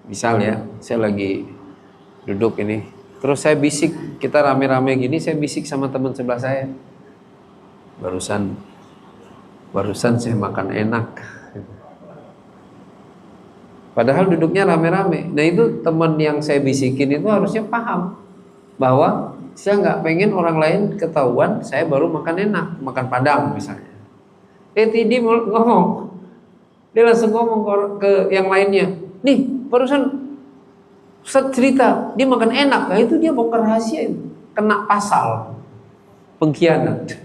Misal ya, saya lagi duduk ini, terus saya bisik, kita rame-rame gini, saya bisik sama teman sebelah saya, barusan saya makan enak, padahal duduknya rame-rame. Nah itu teman yang saya bisikin itu harusnya paham bahwa saya nggak pengen orang lain ketahuan saya baru makan enak, makan padang misalnya. Dia ngomong, dia langsung ngomong ke yang lainnya, nih barusan Ustaz cerita dia makan enak. Nah itu dia bongkar rahasia, itu kena pasal pengkhianat.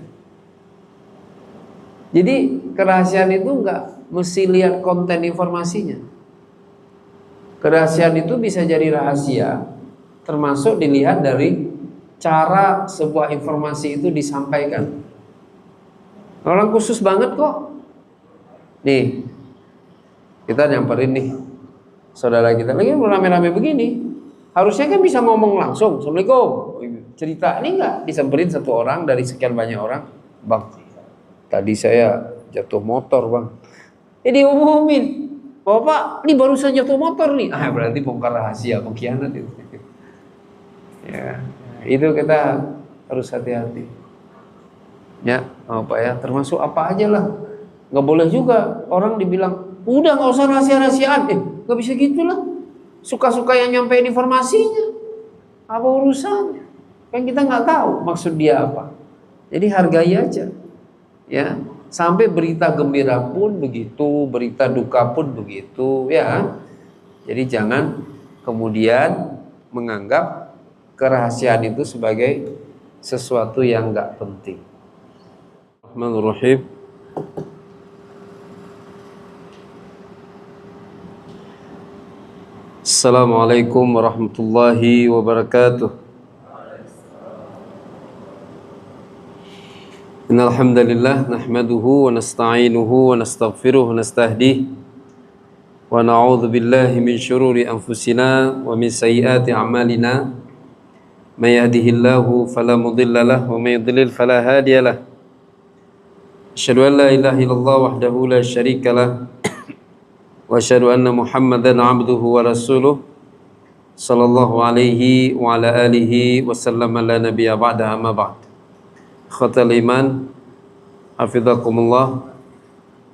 Jadi kerahasiaan itu nggak mesti lihat konten informasinya. Kerahasiaan itu bisa jadi rahasia termasuk dilihat dari cara sebuah informasi itu disampaikan. Orang khusus banget kok. Nih, kita nyamperin nih saudara kita lagi rame-rame begini, harusnya kan bisa ngomong langsung, Assalamualaikum, cerita. Ini enggak, disamperin satu orang dari sekian banyak orang. Bang, tadi saya jatuh motor bang. Jadi umumin, Bapak, ini baru saja jatuh motor nih. Berarti bongkar rahasia, pengkhianat itu. Ya, itu kita harus hati-hati. Ya, Pak ya, termasuk apa aja lah. Nggak boleh juga orang dibilang, udah nggak usah rahasia-rahasiaan. Nggak bisa gitu lah. Suka-suka yang nyampein informasinya. Apa urusannya? Kan kita nggak tahu maksud dia apa. Jadi hargai aja. Ya, sampai berita gembira pun begitu, berita duka pun begitu, ya. Jadi jangan kemudian menganggap kerahasiaan itu sebagai sesuatu yang nggak penting. Bismillahirrahmanirrahim. Assalamualaikum warahmatullahi wabarakatuh. Innal hamdalillah nahmaduhu wa nasta'inuhu wa nastaghfiruh wa nastahdihi wa na'udzu billahi min syururi anfusina wa min sayyiati a'malina. May yahdihillahu fala mudilla lahu wa may yudlil fala hadiya lahu. Asyhadu an la ilaha illallah wahdahu la syarika lah wa asyhadu anna Muhammadan 'abduhu wa rasuluh sallallahu alaihi wa ala alihi wa sallama la nabiyya ba'da amma ba'd. Khatul iman, hafizakumullah.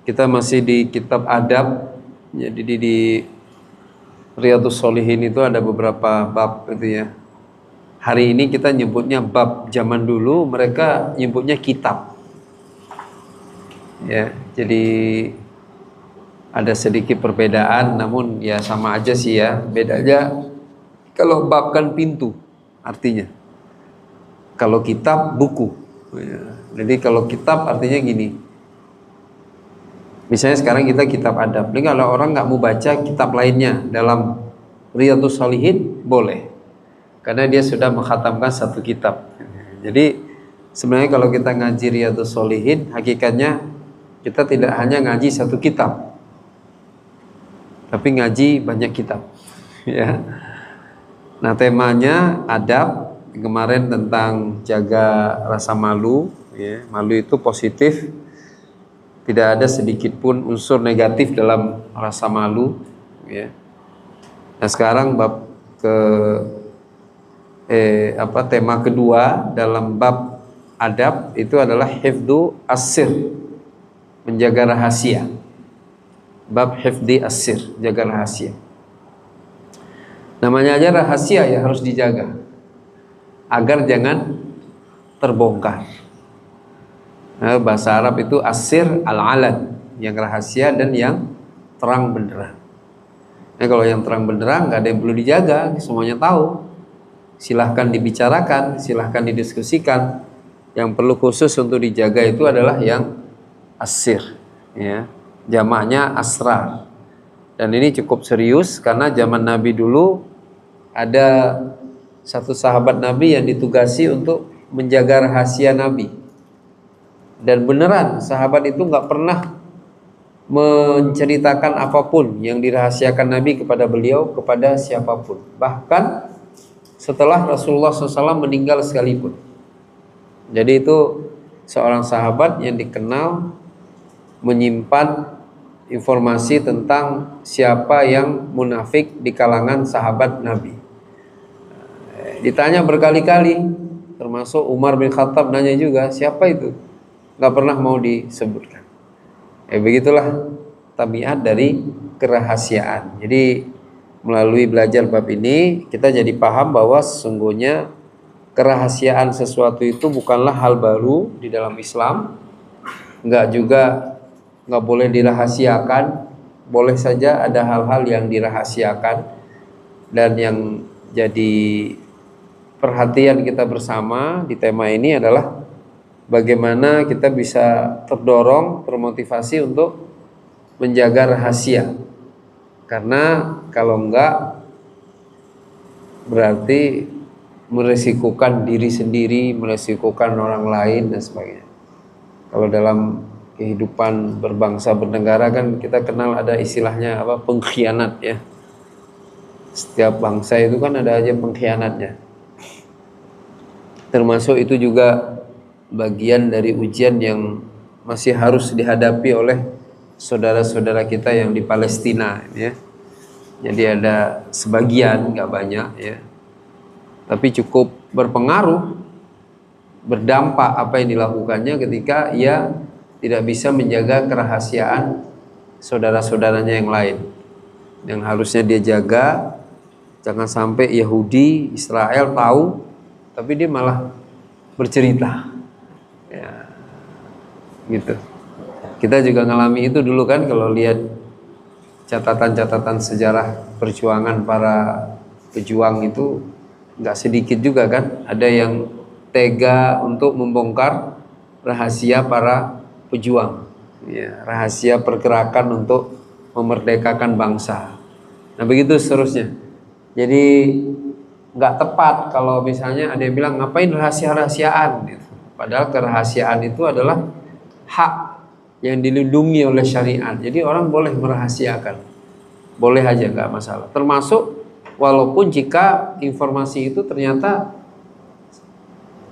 Kita masih di kitab adab. Jadi di Riyadhus Shalihin itu ada beberapa bab gitu ya. Hari ini kita nyebutnya bab, zaman dulu mereka nyebutnya kitab. Ya, jadi ada sedikit perbedaan, namun ya sama aja sih ya. Bedanya kalau bab kan pintu artinya. Kalau kitab buku. Ya. Jadi kalau kitab artinya gini. Misalnya sekarang kita kitab adab. Ini kalau orang nggak mau baca kitab lainnya dalam Riyadhus Shalihin boleh. Karena dia sudah mengkhatamkan satu kitab. Jadi sebenarnya kalau kita ngaji Riyadhus Shalihin, hakikatnya kita tidak hanya ngaji satu kitab, tapi ngaji banyak kitab. Ya. Nah temanya adab kemarin tentang jaga rasa malu. Ya. Malu itu positif, tidak ada sedikit pun unsur negatif dalam rasa malu. Ya. Nah sekarang bab tema kedua dalam bab adab itu adalah hifdzu as-sir, menjaga rahasia. Bab hifdzi as-sir, jaga rahasia. Namanya aja rahasia ya, harus dijaga agar jangan terbongkar. Nah, bahasa Arab itu as-sir al-alan, yang rahasia dan yang terang benderang. Nah, kalau yang terang benderang nggak ada yang perlu dijaga, semuanya tahu. Silahkan dibicarakan, silahkan didiskusikan. Yang perlu khusus untuk dijaga itu adalah yang as-sir, ya. Jamaknya asrar. Dan ini cukup serius karena zaman Nabi dulu ada satu sahabat Nabi yang ditugasi untuk menjaga rahasia Nabi. Dan beneran sahabat itu nggak pernah menceritakan apapun yang dirahasiakan Nabi kepada beliau, kepada siapapun. Bahkan setelah Rasulullah SAW meninggal sekalipun. Jadi itu seorang sahabat yang dikenal menyimpan informasi tentang siapa yang munafik di kalangan sahabat Nabi. Ditanya berkali-kali, termasuk Umar bin Khattab nanya juga, siapa itu? Nggak pernah mau disebutkan. Begitulah tabiat dari kerahasiaan. Jadi melalui belajar bab ini kita jadi paham bahwa sesungguhnya kerahasiaan sesuatu itu bukanlah hal baru di dalam Islam. Nggak boleh dirahasiakan. Boleh saja ada hal-hal yang dirahasiakan. Dan yang jadi perhatian kita bersama di tema ini adalah bagaimana kita bisa terdorong, termotivasi untuk menjaga rahasia. Karena kalau enggak berarti meresikukan diri sendiri, meresikukan orang lain dan sebagainya. Kalau dalam kehidupan berbangsa bernegara kan kita kenal ada istilahnya apa, pengkhianat ya. Setiap bangsa itu kan ada aja pengkhianatnya. Termasuk itu juga bagian dari ujian yang masih harus dihadapi oleh saudara-saudara kita yang di Palestina ya. Jadi ada sebagian, nggak banyak ya, tapi cukup berpengaruh, berdampak apa yang dilakukannya ketika ia tidak bisa menjaga kerahasiaan saudara-saudaranya yang lain, yang harusnya dia jaga. Jangan sampai Yahudi, Israel tahu tapi dia malah bercerita ya, gitu. Kita juga ngalami itu dulu kan, kalau lihat catatan-catatan sejarah perjuangan para pejuang itu nggak sedikit juga kan, ada yang tega untuk membongkar rahasia para pejuang ya, rahasia pergerakan untuk memerdekakan bangsa. Nah begitu seterusnya. Jadi nggak tepat kalau misalnya ada yang bilang ngapain rahasia-rahasiaan gitu. Padahal kerahasiaan itu adalah hak yang dilindungi oleh syariat. Jadi orang boleh merahasiakan, boleh aja, nggak masalah. Termasuk walaupun jika informasi itu ternyata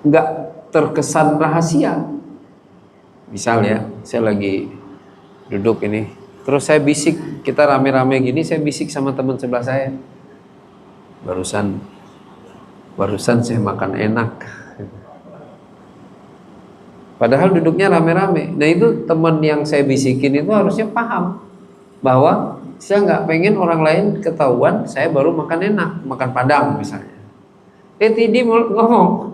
nggak terkesan rahasia. Misal ya, saya lagi duduk ini, terus saya bisik, kita rame-rame gini, saya bisik sama teman sebelah saya, barusan saya makan enak. Padahal duduknya rame-rame. Nah itu teman yang saya bisikin itu harusnya paham bahwa saya nggak pengen orang lain ketahuan saya baru makan enak, makan padang misalnya. Dia ngomong,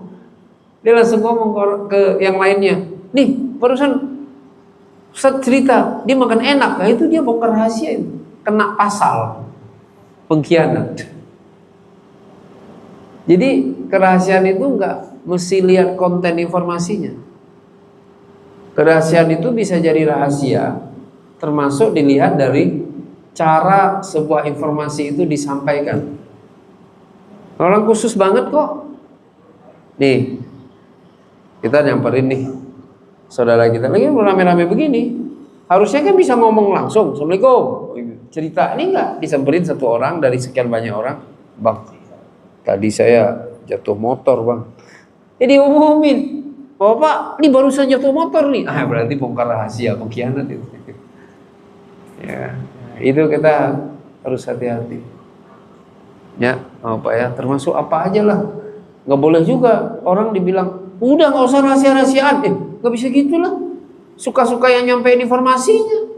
dia langsung ngomong ke yang lainnya, nih barusan Ustaz cerita dia makan enak. Nah itu dia bongkar rahasia, itu kena pasal pengkhianat. Jadi kerahasiaan itu nggak mesti lihat konten informasinya. Kerahasiaan itu bisa jadi rahasia, termasuk dilihat dari cara sebuah informasi itu disampaikan. Orang khusus banget kok. Nih, kita nyamperin nih saudara kita lagi rame-rame begini. Harusnya kan bisa ngomong langsung, Assalamualaikum. Cerita, ini nggak disamperin satu orang dari sekian banyak orang. Bang, tadi saya jatuh motor bang. Jadi umumin, Bapak, ini barusan jatuh motor nih. Berarti bongkar rahasia, pengkhianat itu. Ya, itu kita harus hati-hati. Ya, Pak ya, termasuk apa aja lah. Nggak boleh juga orang dibilang, udah nggak usah rahasia-rahasiaan. Nggak bisa gitulah. Suka-suka yang nyampein informasinya.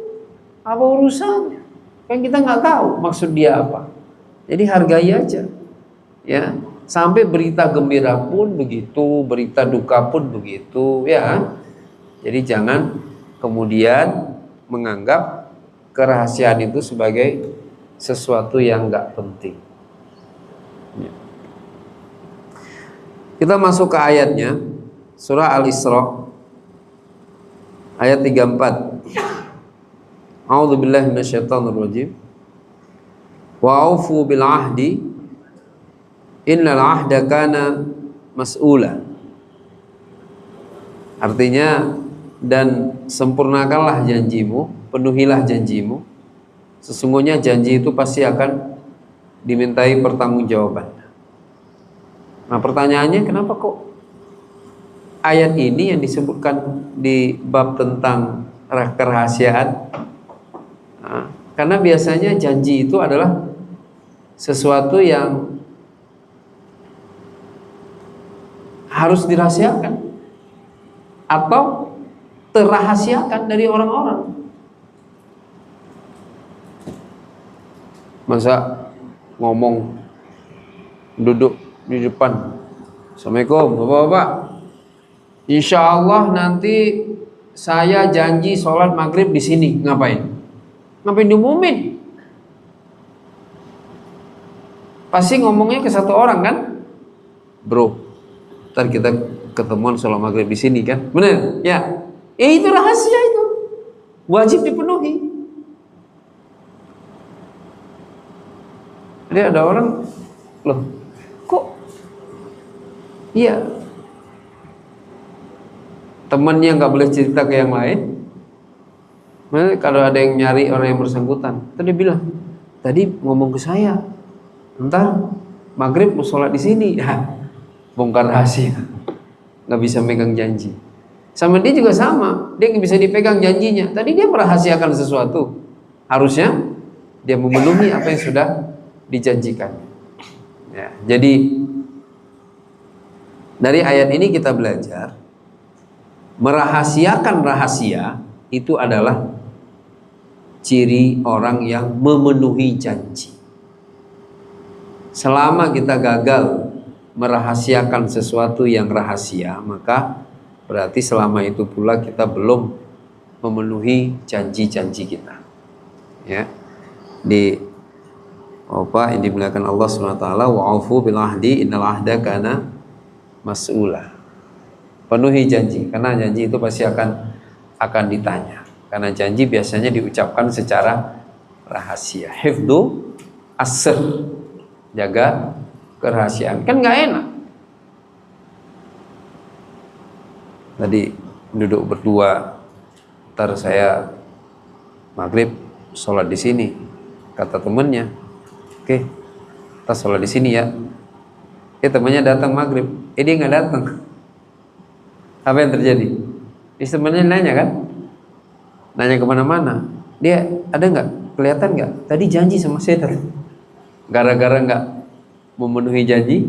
Apa urusannya? Kan kita nggak tahu maksud dia apa. Jadi hargai aja. Ya, sampai berita gembira pun begitu, berita duka pun begitu, ya. Jadi jangan kemudian menganggap kerahasiaan itu sebagai sesuatu yang nggak penting. Ya. Kita masuk ke ayatnya, surah Al-Isra ayat 34. A'udzubillahi minasyaitonirrajim. Wa aufu bil ahdi innal ahda kana mas'ula. Artinya, dan sempurnakanlah janjimu, penuhilah janjimu. Sesungguhnya janji itu pasti akan dimintai pertanggungjawaban. Nah pertanyaannya, kenapa kok ayat ini yang disebutkan di bab tentang kerahasiaan Nah, karena biasanya janji itu adalah sesuatu yang harus dirahasiakan atau terrahasiakan dari orang-orang. Masa ngomong duduk di depan, Assalamualaikum Bapak-bapak, insya Allah nanti saya janji sholat maghrib di sini. Ngapain? Ngapain diumumin? Pasti ngomongnya ke satu orang kan? Bro, ntar kita ketemuan sholat maghrib di sini kan? Bener? Ya. Itu rahasia itu. Wajib dipenuhi. Jadi ada orang, loh, kok? Iya. Temannya nggak boleh cerita ke yang lain. Nah, kalau ada yang nyari orang yang bersangkutan, tadi bilang, tadi ngomong ke saya, ntar maghrib mau sholat di sini. Ya, bongkar rahasia. Nggak bisa megang janji. Sama dia juga sama, dia nggak bisa dipegang janjinya. Tadi dia merahasiakan sesuatu, harusnya dia memenuhi apa yang sudah dijanjikan. Ya, jadi dari ayat ini kita belajar merahasiakan rahasia itu adalah ciri orang yang memenuhi janji. Selama kita gagal merahasiakan sesuatu yang rahasia, maka berarti selama itu pula kita belum memenuhi janji-janji kita. Ya. Di yang dimuliakan Allah SWT, wa'afu bil ahdi innal ahda kana mas'ula. Penuhi janji, karena janji itu pasti akan ditanya. Karena janji biasanya diucapkan secara rahasia. Hifdzu as-sir, jaga kerahasiaan. Kan nggak enak. Tadi duduk berdua, ntar saya maghrib sholat di sini, kata temennya, oke, kita sholat di sini ya. Temannya datang maghrib, dia nggak datang. Apa yang terjadi? Temannya nanya kan, nanya kemana-mana. Dia ada nggak? Kelihatan nggak? Tadi janji sama saya. Gara-gara nggak memenuhi janji,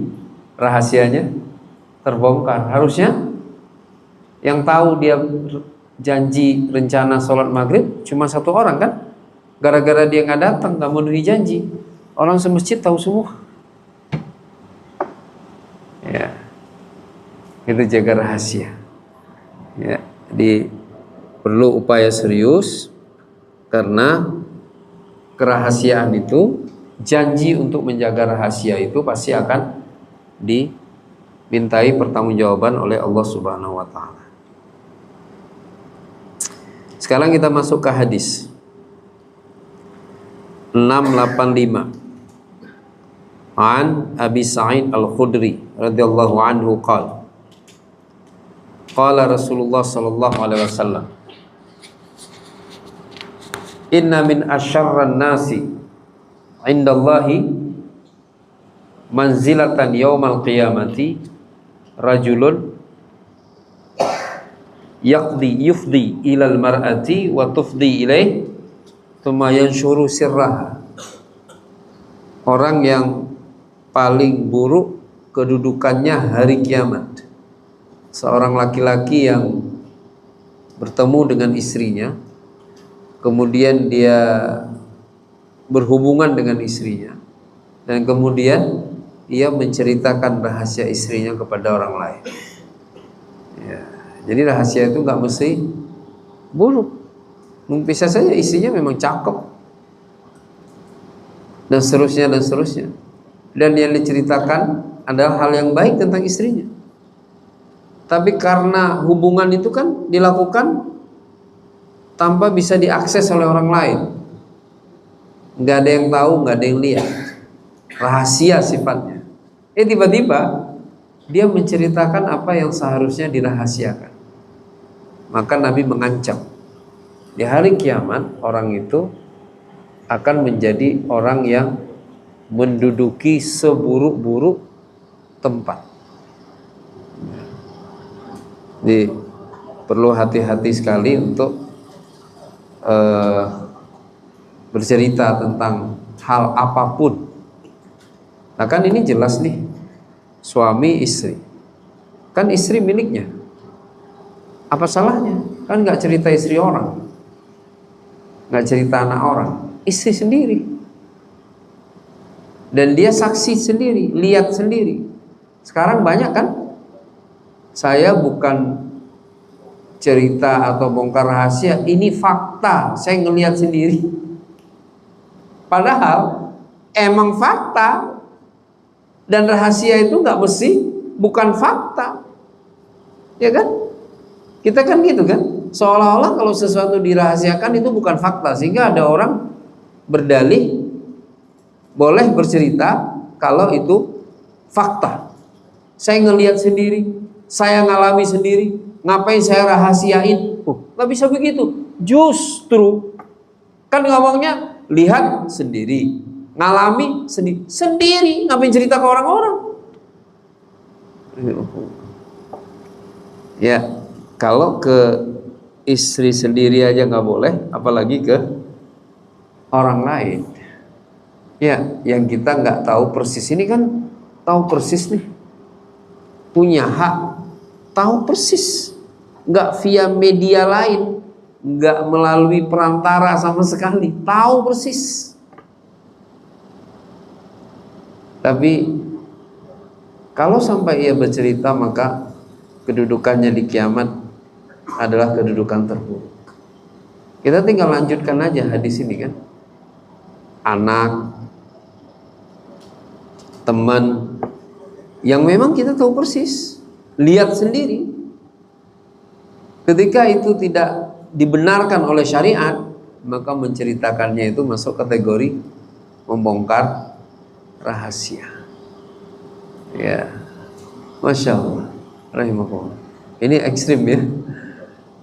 rahasianya terbongkar. Harusnya yang tahu dia janji rencana sholat maghrib cuma satu orang kan? Gara-gara dia nggak datang, nggak memenuhi janji, orang semasjid tahu semua. Ya, itu jaga rahasia. Ya, jadi perlu upaya serius karena kerahasiaan itu, janji untuk menjaga rahasia itu pasti akan dimintai pertanggungjawaban oleh Allah Subhanahu wa taala. Sekarang kita masuk ke hadis 685. An Abi Sa'id Al-Khudri radhiyallahu anhu qala qala Rasulullah sallallahu alaihi wasallam, inna min asyarran nasi indallahi manzilatan yaumal qiyamati rajulun yufdi ilal mar'ati wa tufdi ilaih thumma yanshuru sirraha. Orang yang paling buruk kedudukannya hari kiamat, seorang laki-laki yang bertemu dengan istrinya, kemudian dia berhubungan dengan istrinya, dan kemudian ia menceritakan rahasia istrinya kepada orang lain. Ya, jadi rahasia itu nggak mesti buruk. Bisa saja istrinya memang cakep dan seterusnya dan seterusnya, dan yang diceritakan adalah hal yang baik tentang istrinya. Tapi karena hubungan itu kan dilakukan tanpa bisa diakses oleh orang lain, nggak ada yang tahu, nggak ada yang lihat, rahasia sifatnya. Tiba-tiba dia menceritakan apa yang seharusnya dirahasiakan. Maka Nabi mengancam, di hari kiamat orang itu akan menjadi orang yang menduduki seburuk-buruk tempat. Jadi perlu hati-hati sekali untuk bercerita tentang hal apapun. Nah kan ini jelas nih, suami istri, kan istri miliknya, apa salahnya? Kan nggak cerita istri orang, nggak cerita anak orang, istri sendiri, dan dia saksi sendiri, lihat sendiri. Sekarang banyak kan, saya bukan cerita atau bongkar rahasia, ini fakta, saya ngelihat sendiri. Padahal emang fakta, dan rahasia itu nggak mesti bukan fakta, ya kan? Kita kan gitu kan, seolah-olah kalau sesuatu dirahasiakan itu bukan fakta, sehingga ada orang berdalih boleh bercerita kalau itu fakta. Saya ngelihat sendiri, saya ngalami sendiri, ngapain saya rahasiain? Nggak bisa begitu. Justru kan ngomongnya lihat sendiri, ngalami sendiri, ngapain cerita ke orang-orang? Ya, kalau ke istri sendiri aja nggak boleh, apalagi ke orang lain. Ya, yang kita nggak tahu persis, ini kan tahu persis nih, punya hak, tahu persis, nggak via media lain, nggak melalui perantara sama sekali, tahu persis. Tapi kalau sampai ia bercerita, maka kedudukannya di kiamat adalah kedudukan terburuk. Kita tinggal lanjutkan aja hadis ini kan. Anak, teman yang memang kita tahu persis, lihat sendiri. Ketika itu tidak dibenarkan oleh syariat, maka menceritakannya itu masuk kategori membongkar rahasia. Ya, Masya Allah, rahimahullah. Ini ekstrim ya.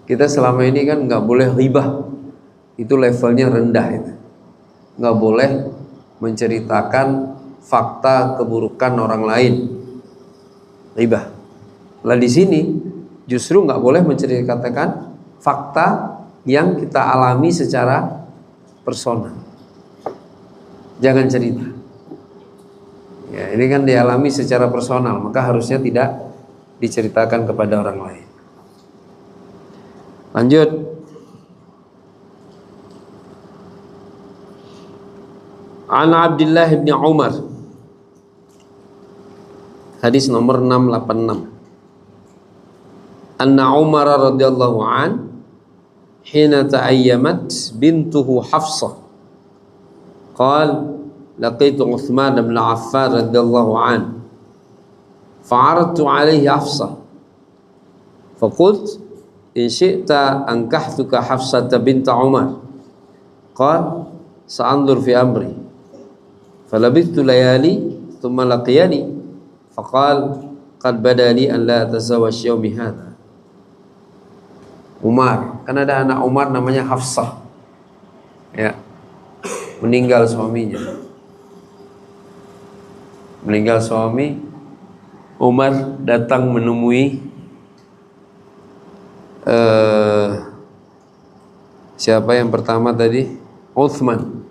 Kita selama ini kan nggak boleh ghibah, itu levelnya rendah itu. Nggak boleh menceritakan fakta keburukan orang lain, ghibah. Lah di sini justru nggak boleh menceritakan fakta yang kita alami secara personal. Jangan cerita. Ya, ini kan dialami secara personal, maka harusnya tidak diceritakan kepada orang lain. Lanjut. An Abdullah bin Umar, hadis nomor 686. Anna Umar radhiyallahu an hina ta'ayyamat bintuhu Hafsah qala laqitu Uthman bin Affan radhiyallahu an fa'aradtu alayhi Hafsah faqult in syi'ta ankahtuka Hafsah bint Umar qala sa'anzur fi amri falabithtu layali thumma laqiyani faqala qad badali an la tazawwaj yawmi hadha. Umar, kan ada anak Umar namanya Hafsah, ya, meninggal suaminya. Meninggal suami, Umar datang menemui siapa yang pertama tadi? Uthman.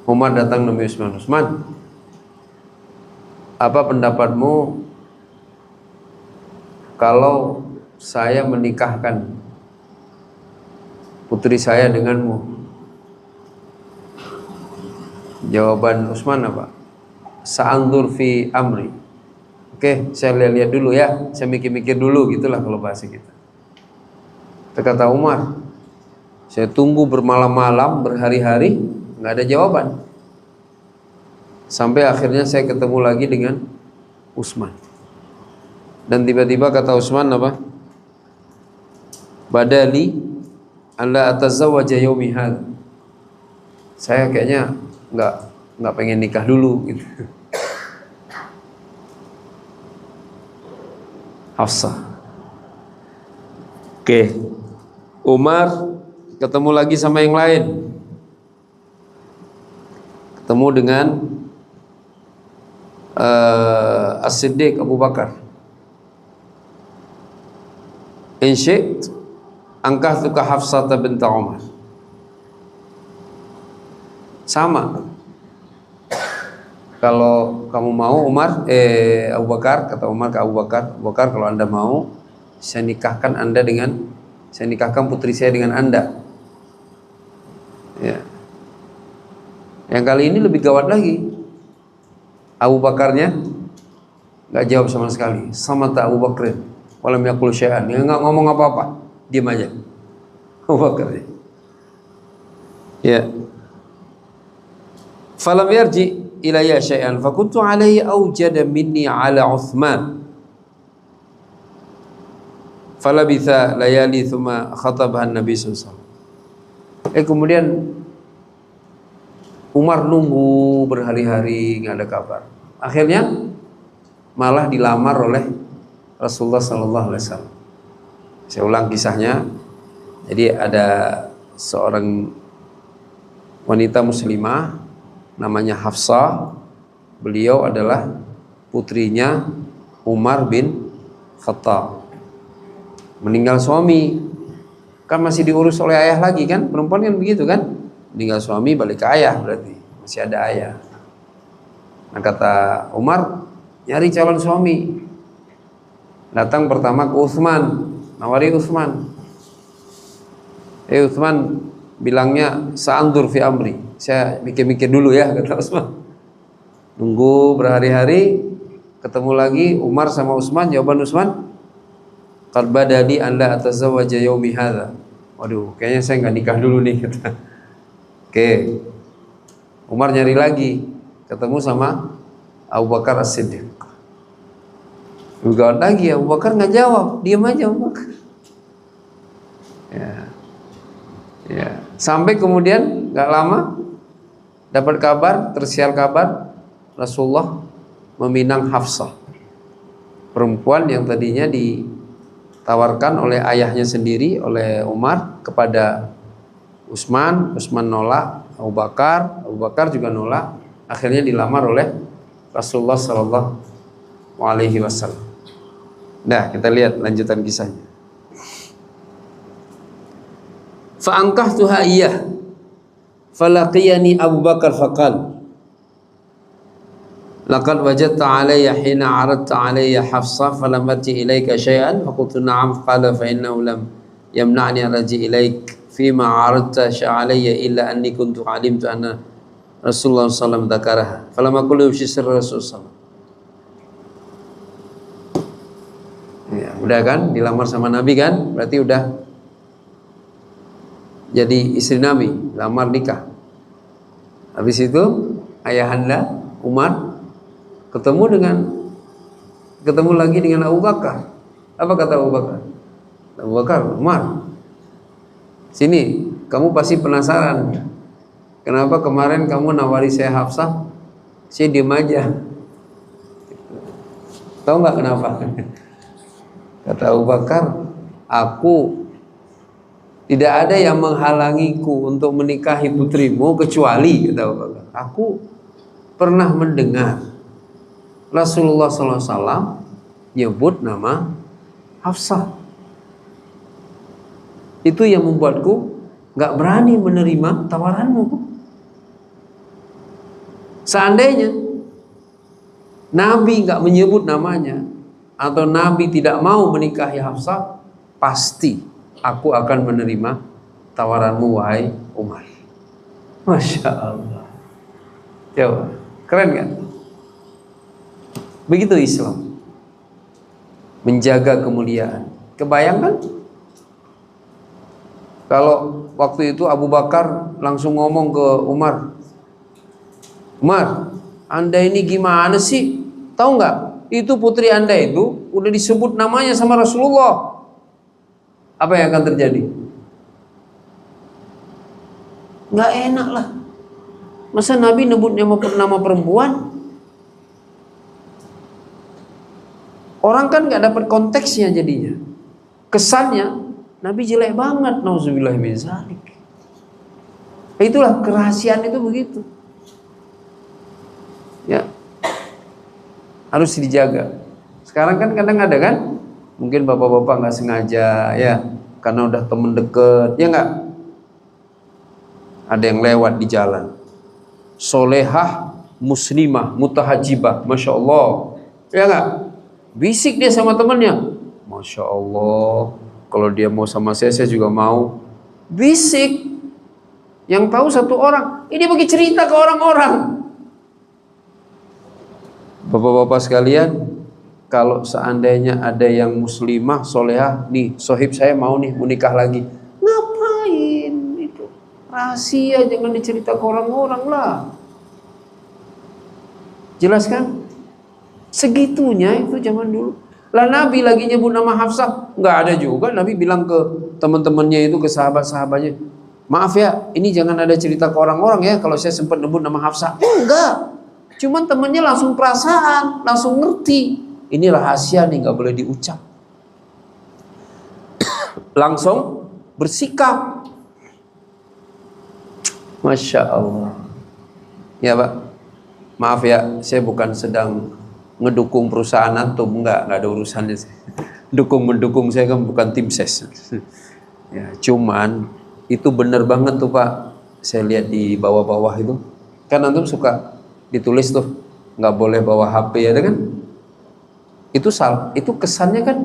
Umar datang menemui Uthman. Uthman, apa pendapatmu kalau saya menikahkan putri saya denganmu? Jawaban Utsman apa? Sa'anzur fi amri. Oke, saya lihat-lihat dulu ya, saya mikir-mikir dulu, gitulah kalau bahasa kita. Kata Umar, saya tunggu bermalam-malam, berhari-hari, nggak ada jawaban. Sampai akhirnya saya ketemu lagi dengan Utsman. Dan tiba-tiba kata Utsman apa? Badali alla atazawwaja yaumi hadza. Saya kayaknya nggak pengen nikah dulu gitu. Hafsah. Oke. Umar ketemu lagi sama yang lain. Ketemu dengan As-Siddiq Abu Bakar. In syi'ta angkahtuka Hafsah bint Umar. Sama. Kalau kamu mau Abu Bakar, kata Umar ke Abu Bakar, kalau Anda mau, saya nikahkan putri saya dengan Anda. Ya. Yang kali ini lebih gawat lagi. Abu Bakarnya nggak jawab sama sekali. Samata Abu Bakr, walam yaqul syai'an. Dia nggak ngomong apa-apa, diam aja. Abu Bakar. Ya. Falam yarji ilayya syai'an fakuntu alaihi awjada minni ala Uthman. Falabitha layali thumma khatabahan Nabi sallallahu alaihi wasallam. Kemudian Umar nunggu berhari-hari nggak ada kabar. Akhirnya malah dilamar oleh Rasulullah sallallahu alaihi wasallam. Saya ulang kisahnya. Jadi ada seorang wanita muslimah namanya Hafsah. Beliau adalah putrinya Umar bin Khattab. Meninggal suami, kan masih diurus oleh ayah lagi kan? Perempuan kan begitu kan? Meninggal suami balik ke ayah, berarti masih ada ayah. Nah kata Umar, nyari calon suami. Datang pertama ke Utsman, nawari Utsman. Utsman bilangnya sa'andur fi amri, saya mikir-mikir dulu ya, kata Utsman. Nunggu berhari-hari, ketemu lagi Umar sama Utsman. Jawaban Utsman, qad badali an la atazawwaja yaumi hadza. Waduh, kayaknya saya nggak nikah dulu nih, kata. Oke. Umar nyari lagi, ketemu sama Abu Bakar As-Siddiq. Juga lagi Abu Bakar nggak jawab, diam aja Abu Bakar. Ya. Sampai kemudian nggak lama dapat kabar, tersiar kabar Rasulullah meminang Hafsah, perempuan yang tadinya ditawarkan oleh ayahnya sendiri, oleh Umar, kepada Utsman nolak, Abu Bakar juga nolak, akhirnya dilamar oleh Rasulullah sallallahu alaihi wasallam. Nah, kita lihat lanjutan kisahnya. Fa ankahtuha iyyah falaqiyani Abu Bakar faqal laqad wajadta alayya hina aradta alayya Hafsah falam arji ilayka syai'an faqultu na'am qala fa innahu lam yamna'ni an arji ilayk fima aradta sya'alayya illa anni kuntu alimtu anna Rasulullah sallallahu alaihi wasallam dzakaraha falamma qulu fi sirri Rasulullah. Ya, udah kan dilamar sama Nabi kan? Berarti udah jadi istri Nabi, lamar nikah. Habis itu ayahanda Umar ketemu lagi dengan Abu Bakar. Apa kata Abu Bakar? Abu Bakar, Umar, sini, kamu pasti penasaran. Kenapa kemarin kamu nawari saya Hafsah, saya diem aja. Tahu nggak kenapa? Kata Abu Bakar, tidak ada yang menghalangiku untuk menikahi putrimu kecuali, kata Abu Bakar, aku pernah mendengar Rasulullah SAW nyebut nama Hafsah. Itu yang membuatku nggak berani menerima tawaranmu. Seandainya Nabi nggak menyebut namanya atau Nabi tidak mau menikahi Hafsah, pasti aku akan menerima tawaranmu, wahai Umar. Masya Allah. Coba, keren kan? Begitu Islam menjaga kemuliaan. Kebayangkan kalau waktu itu Abu Bakar langsung ngomong ke Umar, Umar, Anda ini gimana sih? Tahu nggak? Itu putri Anda itu udah disebut namanya sama Rasulullah. Apa yang akan terjadi? Nggak enak lah. Masa Nabi nyebutnya nama perempuan? Orang kan nggak dapat konteksnya jadinya. Kesannya Nabi jelek banget, nauzubillah min zalik. Itulah kerahasiaan itu begitu. Ya. Harus dijaga. Sekarang kan kadang ada kan? Mungkin bapak-bapak nggak sengaja ya, karena udah temen deket, ya nggak? Ada yang lewat di jalan, solehah, muslimah, mutahajibah, masya Allah, ya nggak? Bisik dia sama temannya, masya Allah, kalau dia mau sama saya juga mau. Bisik, yang tahu satu orang, ini bagi cerita ke orang-orang. Bapak-bapak sekalian, kalau seandainya ada yang muslimah, solehah, nih, sohib saya mau nih menikah lagi, ngapain itu? Rahasia, jangan dicerita ke orang-orang lah. Jelas kan? Segitunya itu zaman dulu. Lah Nabi lagi nyebut nama Hafsah, nggak ada juga Nabi bilang ke teman-temannya itu, ke sahabat-sahabatnya, maaf ya, ini jangan ada cerita ke orang-orang ya kalau saya sempat nyebut nama Hafsah. Enggak. Cuman temannya langsung perasaan, langsung ngerti. Ini rahasia nih, nggak boleh diucap. Langsung bersikap. Masya Allah. Ya Pak, maaf ya, saya bukan sedang ngedukung perusahaan antum, nggak ada urusannya. Dukung-mendukung, saya kan bukan tim ses. Ya, cuman itu bener banget tuh Pak. Saya lihat di bawah-bawah itu, kan antum suka ditulis tuh nggak boleh bawa HP, ya kan? Itu salah. Itu kesannya kan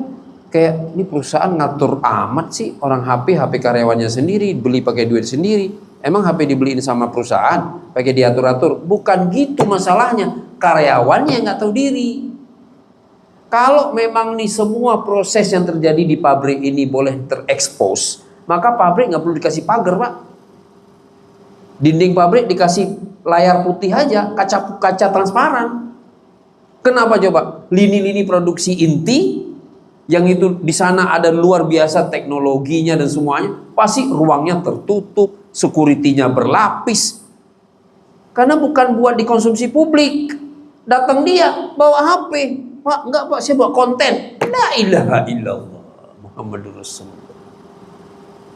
kayak ini perusahaan ngatur amat sih, orang HP karyawannya sendiri, beli pakai duit sendiri. Emang HP dibeliin sama perusahaan pakai diatur-atur? Bukan gitu masalahnya, karyawannya nggak tahu diri. Kalau memang nih semua proses yang terjadi di pabrik ini boleh terekspos, maka pabrik nggak perlu dikasih pagar Pak. Dinding pabrik dikasih layar putih aja, kaca transparan. Kenapa coba? Lini-lini produksi inti yang itu di sana ada luar biasa teknologinya dan semuanya, pasti ruangnya tertutup, security-nya berlapis. Karena bukan buat dikonsumsi publik. Datang dia bawa HP, Pak, enggak Pak, saya bawa konten. La ilaha illallah Muhammadur Rasulullah.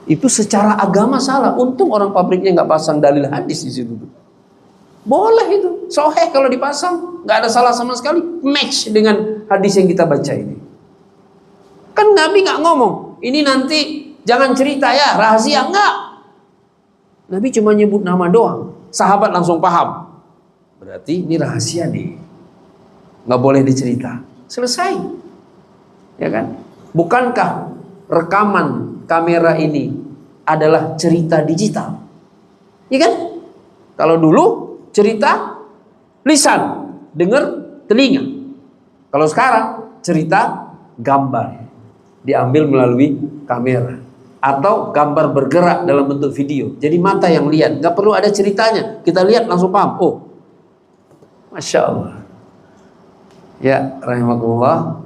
Itu secara agama salah. Untung orang pabriknya nggak pasang dalil hadis di situ. Boleh itu, soheh kalau dipasang, nggak ada salah sama sekali, match dengan hadis yang kita baca ini. Kan Nabi nggak ngomong, ini nanti jangan cerita ya, rahasia, enggak. Nabi cuma nyebut nama doang, sahabat langsung paham. Berarti ini rahasia nih, nggak boleh dicerita. Selesai, ya kan? Bukankah rekaman kamera ini adalah cerita digital, ya kan? Kalau dulu cerita lisan, dengar telinga. Kalau sekarang cerita gambar, diambil melalui kamera atau gambar bergerak dalam bentuk video. Jadi mata yang lihat, nggak perlu ada ceritanya. Kita lihat langsung paham. Oh, masya Allah. Ya, rahimakumullah,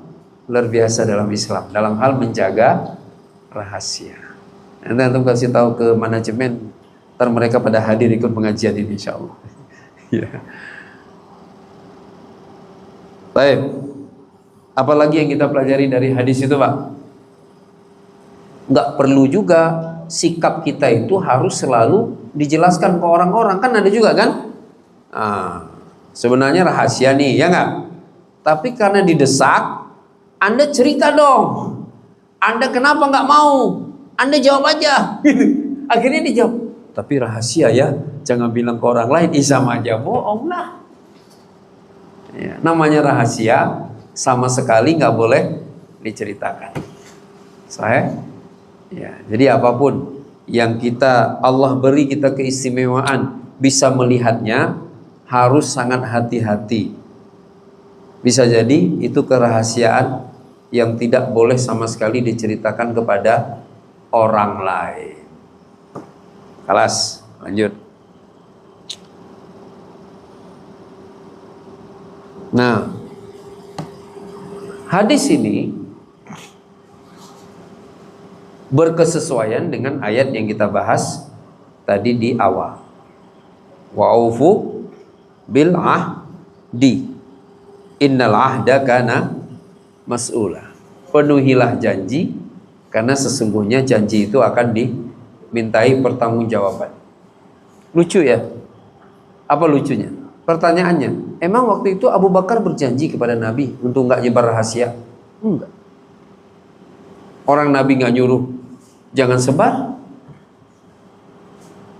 luar biasa dalam Islam dalam hal menjaga rahasia. Nanti antum kasih tahu ke manajemen, ntar mereka pada hadir ikut pengajian ini, insya Allah. Ya. Baik. Apalagi yang kita pelajari dari hadis itu Pak? Nggak perlu juga sikap kita itu harus selalu dijelaskan ke orang-orang. Kan ada juga kan? Sebenarnya rahasia nih, ya nggak? Tapi karena didesak, Anda cerita dong. Anda kenapa nggak mau? Anda jawab aja. Akhirnya dijawab. Tapi rahasia ya, jangan bilang ke orang lain. Sama aja bohong lah. Ya, namanya rahasia sama sekali nggak boleh diceritakan. Saya, ya, jadi apapun yang Allah beri kita keistimewaan bisa melihatnya, harus sangat hati-hati. Bisa jadi itu kerahasiaan yang tidak boleh sama sekali diceritakan kepada orang lain. Kelas, lanjut. Nah, hadis ini berkesesuaian dengan ayat yang kita bahas tadi di awal. Wa'ufu bil ahdi, innal ahda kana mas'ula. Penuhilah janji, karena sesungguhnya janji itu akan dimintai pertanggungjawaban. Lucu ya? Apa lucunya? Pertanyaannya, emang waktu itu Abu Bakar berjanji kepada Nabi untuk nggak nyebar rahasia? Enggak. Orang Nabi nggak nyuruh jangan sebar.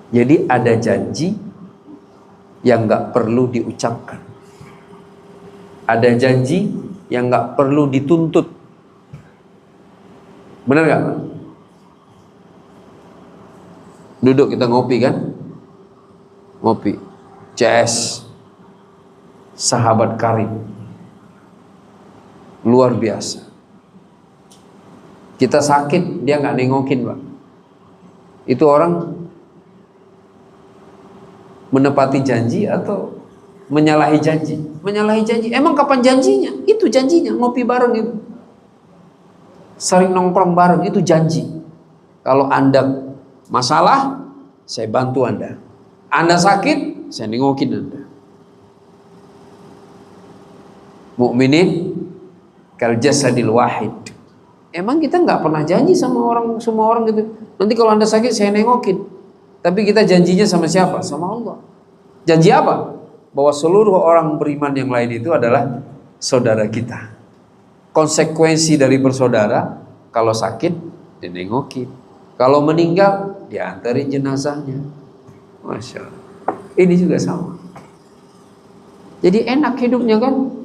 Jadi ada janji yang nggak perlu diucapkan. Ada janji yang nggak perlu dituntut. Benar nggak? Duduk kita ngopi kan? Ngopi. CS. Sahabat karib. Luar biasa. Kita sakit, dia nggak nengokin, Pak. Itu orang menepati janji atau menyalahi janji? Menyalahi janji. Emang kapan janjinya? Itu janjinya, ngopi bareng itu. Sering nongkrong bareng, itu janji. Kalau Anda masalah, saya bantu Anda. Anda sakit, saya nengokin Anda. Mukminin kal jasadil wahid. Emang kita nggak pernah janji sama semua orang gitu. Nanti kalau Anda sakit saya nengokin. Tapi kita janjinya sama siapa? Sama Allah. Janji apa? Bahwa seluruh orang beriman yang lain itu adalah saudara kita. Konsekuensi dari bersaudara, kalau sakit dinengokin, kalau meninggal diantarin jenazahnya. Masya Allah. Ini juga sama. Jadi enak hidupnya kan.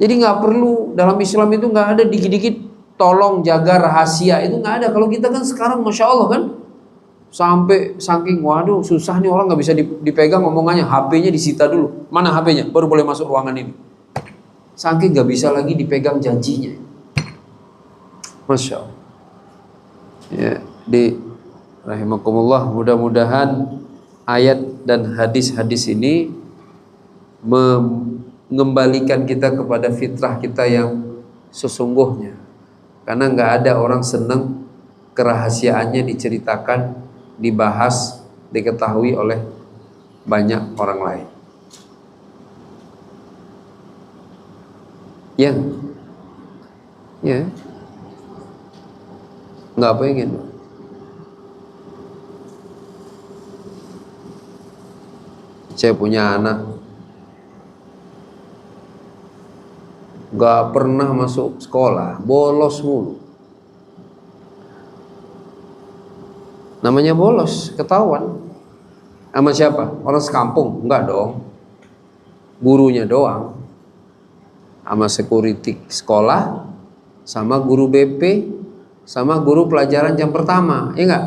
Jadi nggak perlu, dalam Islam itu nggak ada dikit-dikit tolong jaga rahasia, itu nggak ada. Kalau kita kan sekarang Masya Allah kan, sampai saking waduh susah nih orang nggak bisa dipegang omongannya, HP-nya disita dulu. Mana HP-nya? Baru boleh masuk ruangan ini. Saking nggak bisa lagi dipegang janjinya. Masya Allah. Ya, rahimakumullah, mudah-mudahan ayat dan hadis-hadis ini mengembalikan kita kepada fitrah kita yang sesungguhnya. Karena nggak ada orang senang kerahasiaannya diceritakan, dibahas, diketahui oleh banyak orang lain. Ya, nggak pengen. Saya punya anak, gak pernah masuk sekolah, bolos mulu. Namanya bolos, ketahuan. Sama siapa? Orang sekampung? Enggak dong. Gurunya doang. Sama security sekolah, sama guru BP, sama guru pelajaran jam pertama, ya enggak?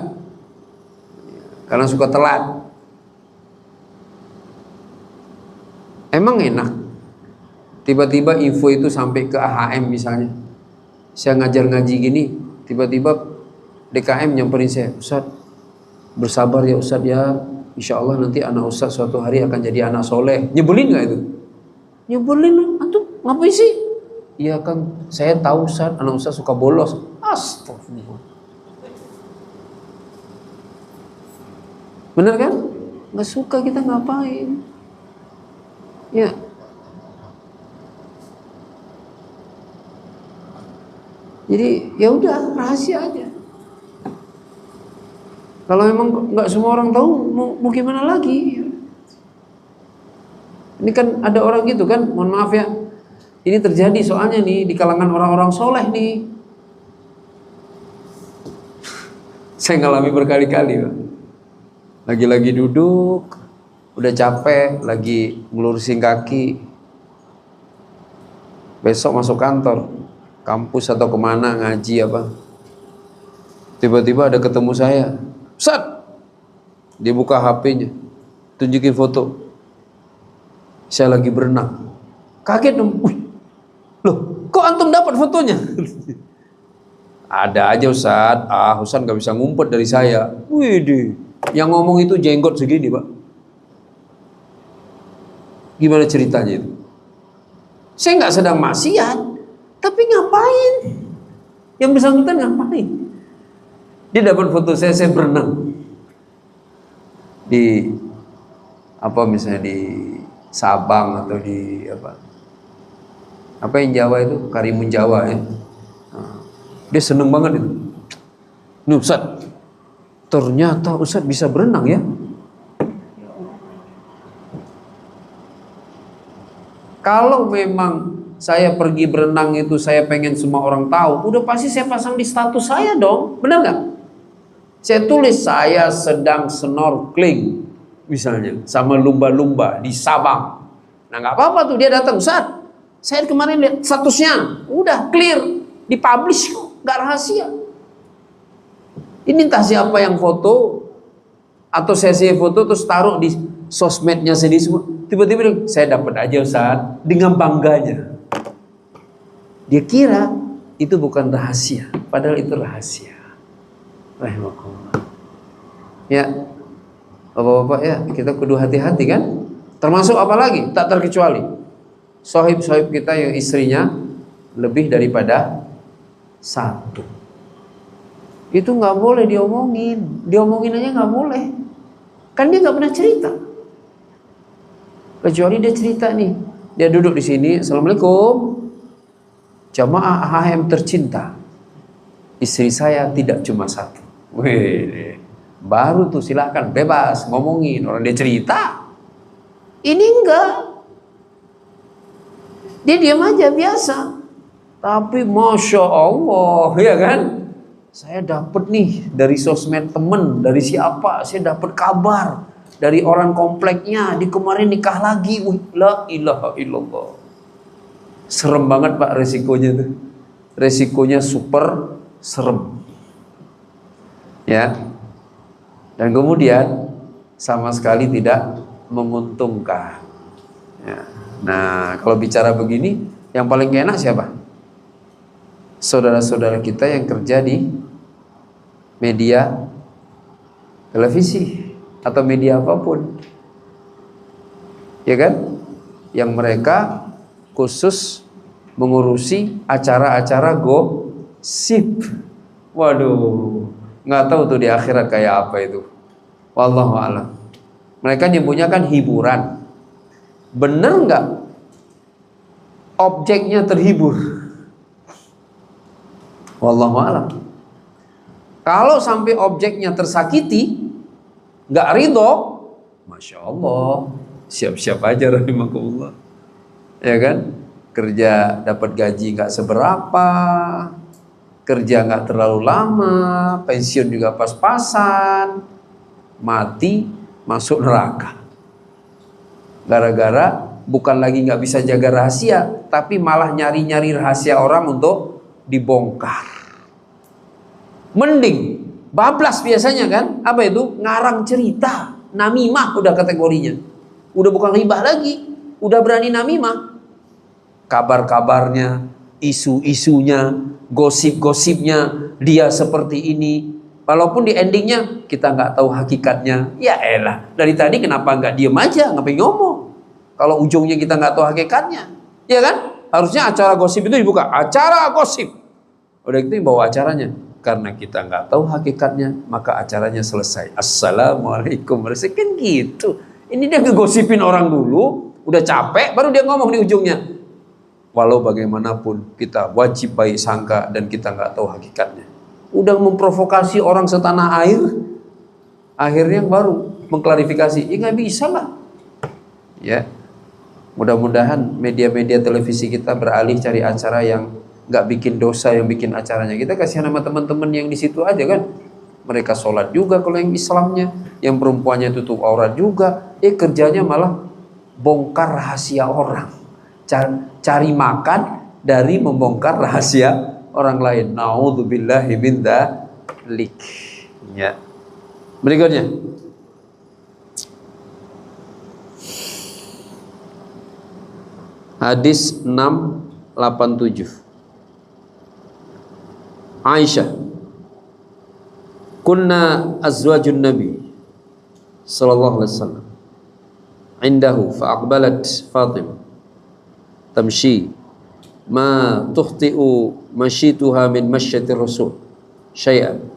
Karena suka telat. Emang enak? Tiba-tiba info itu sampai ke AHM misalnya. Saya ngajar ngaji gini, tiba-tiba DKM nyamperin saya, Ustaz, bersabar ya Ustaz ya, insya Allah nanti anak Ustaz suatu hari akan jadi anak soleh. Nyebelin gak itu? Nyebelin, antum ngapain sih? Iya kan, saya tahu Ustaz, anak Ustaz suka bolos. Astagfirullah. Bener kan? Gak suka kita ngapain? Ya. Jadi ya udah, rahasia aja. Kalau memang nggak semua orang tahu, mau gimana lagi? Ini kan ada orang gitu kan, mohon maaf ya. Ini terjadi soalnya nih di kalangan orang-orang soleh nih. Saya ngalami berkali-kali, Pak. Lagi-lagi duduk, udah capek, lagi ngelurusin kaki. Besok masuk kantor, kampus atau kemana ngaji apa. Tiba-tiba ada ketemu saya. Ustaz, dia buka HP-nya, tunjukin foto. Saya lagi berenang. Kaget dong. Loh, kok antum dapat fotonya? Ada aja Ustaz. Ustaz gak bisa ngumpet dari saya. Widih, yang ngomong itu jenggot segini, Pak. Gimana ceritanya itu? Saya nggak sedang maksiat, tapi ngapain? Yang bersangkutan ngapain? Dia dapat foto saya berenang di apa misalnya di Sabang atau di apa yang Jawa itu, Karimun Jawa ya. Dia seneng banget itu. Nih Ustaz, ternyata Ustaz bisa berenang ya. Kalau memang saya pergi berenang itu saya pengen semua orang tahu, udah pasti saya pasang di status saya dong, benar nggak? Saya tulis saya sedang snorkeling misalnya, sama lumba-lumba di Sabang. Nah nggak apa-apa tuh dia datang, Ustaz, saya kemarin lihat statusnya, udah clear, dipublish kok, nggak rahasia. Ini entah siapa yang foto, atau sesi foto terus taruh di sosmednya sendiri semua. Tiba-tiba saya dapat aja Ustaz, dengan bangganya. Dia kira itu bukan rahasia, padahal itu rahasia. Rahimahullah. Ya, Bapak-bapak ya, kita kudu hati-hati kan. Termasuk apa lagi? Tak terkecuali sohib-sohib kita yang istrinya lebih daripada satu. Itu nggak boleh diomongin aja nggak boleh. Kan dia nggak pernah cerita. Kecuali dia cerita nih, dia duduk di sini, Assalamualaikum, jamaah HM tercinta, istri saya tidak cuma satu. Wih, baru tuh silahkan bebas ngomongin, orang dia cerita. Ini enggak, dia diam aja biasa. Tapi Masya Allah, ya kan, saya dapat nih dari sosmed temen, dari siapa, saya dapat kabar dari orang kompleknya, di kemarin nikah lagi. La ilaha illallah. Serem banget Pak resikonya tuh. Resikonya super serem. Ya. Dan kemudian sama sekali tidak menguntungkan. Ya. Nah, kalau bicara begini, yang paling enak siapa? Saudara-saudara kita yang kerja di media televisi atau media apapun, ya kan? Yang mereka khusus mengurusi acara-acara gosip. Waduh, nggak tahu tuh di akhirat kayak apa itu. Wallahu a'lam. Mereka nyebutnya kan hiburan. Bener nggak? Objeknya terhibur. Wallahu a'lam. Kalau sampai objeknya tersakiti, nggak ridho, Masya Allah, siap-siap aja rahimakumullah. Ya kan? Kerja dapat gaji nggak seberapa, kerja nggak terlalu lama, pensiun juga pas-pasan, mati masuk neraka. Gara-gara bukan lagi nggak bisa jaga rahasia, tapi malah nyari-nyari rahasia orang untuk dibongkar. Mending bablas biasanya kan, apa itu? Ngarang cerita, namimah udah kategorinya. Udah bukan ribah lagi, udah berani namimah. Kabar-kabarnya, isu-isunya, gosip-gosipnya, dia seperti ini. Walaupun di endingnya kita nggak tahu hakikatnya. Ya elah, dari tadi kenapa nggak diem aja, ngapain ngomong? Kalau ujungnya kita nggak tahu hakikatnya, ya kan? Harusnya acara gosip itu dibuka, acara gosip. Udah gitu bawa acaranya. Karena kita nggak tahu hakikatnya, maka acaranya selesai. Assalamualaikum. Kan gitu. Ini dia ngegosipin orang dulu, udah capek, baru dia ngomong di ujungnya. Walau bagaimanapun kita wajib baik sangka dan kita nggak tahu hakikatnya. Udah memprovokasi orang setanah air, akhirnya baru mengklarifikasi. Ya nggak bisa lah. Ya, mudah-mudahan media-media televisi kita beralih cari acara yang nggak bikin dosa, yang bikin acaranya. Kita kasihan sama teman-teman yang di situ aja kan. Mereka sholat juga kalau yang Islamnya, yang perempuannya tutup aurat juga. Kerjanya malah bongkar rahasia orang. Cari makan dari membongkar rahasia orang lain. Naudzubillahi min dzalik. Ya. Berikutnya. Hadis 687. Aisyah, kunna azwajun Nabi sallallahu alaihi wasallam indahu fa aqbalat Fatimah tamshi ma tukhti'u mashituha min mashyati Rasul syai'an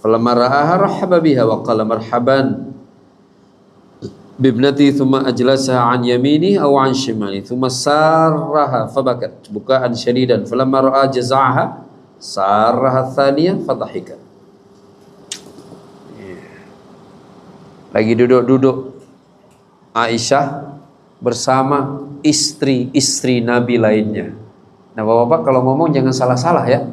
falamma ra'aha rahaba biha wa qala marhaban bibnati thumma ajlasaha an yamini aw an shimali thumma sarraha fabakat bukaan syadidan falamma ra'a jaza'aha sarraha thaniyah fadhahika. Lagi duduk-duduk Aisyah bersama istri-istri Nabi lainnya. Nah bapak-bapak kalau ngomong jangan salah-salah ya.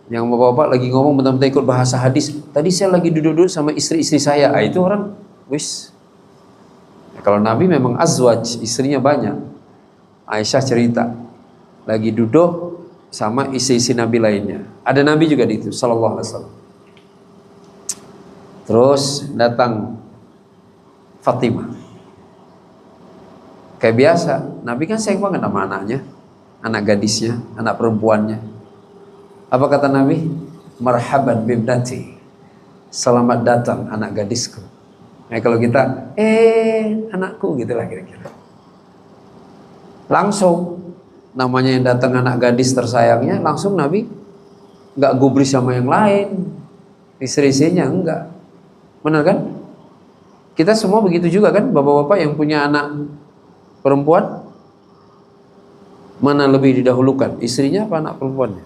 Yang bapak-bapak lagi ngomong benar-benar ikut bahasa hadis. Tadi saya lagi duduk-duduk sama istri-istri saya. Itu orang wis Kalau Nabi memang azwaj, istrinya banyak. Aisyah cerita lagi duduk sama istri-istri Nabi lainnya. Ada Nabi juga di itu, sallallahu alaihi wasallam. Terus datang Fatimah. Kayak biasa, Nabi kan sayang banget sama anaknya, anak gadisnya, anak perempuannya. Apa kata Nabi? Marhaban bibnati. Selamat datang anak gadisku. Nah kalau kita, anakku gitulah kira-kira. Langsung namanya yang datang anak gadis tersayangnya, langsung Nabi nggak gubris sama yang lain, istri-istrinya enggak. Benar kan? Kita semua begitu juga kan, bapak-bapak yang punya anak perempuan, mana lebih didahulukan, istrinya apa anak perempuannya?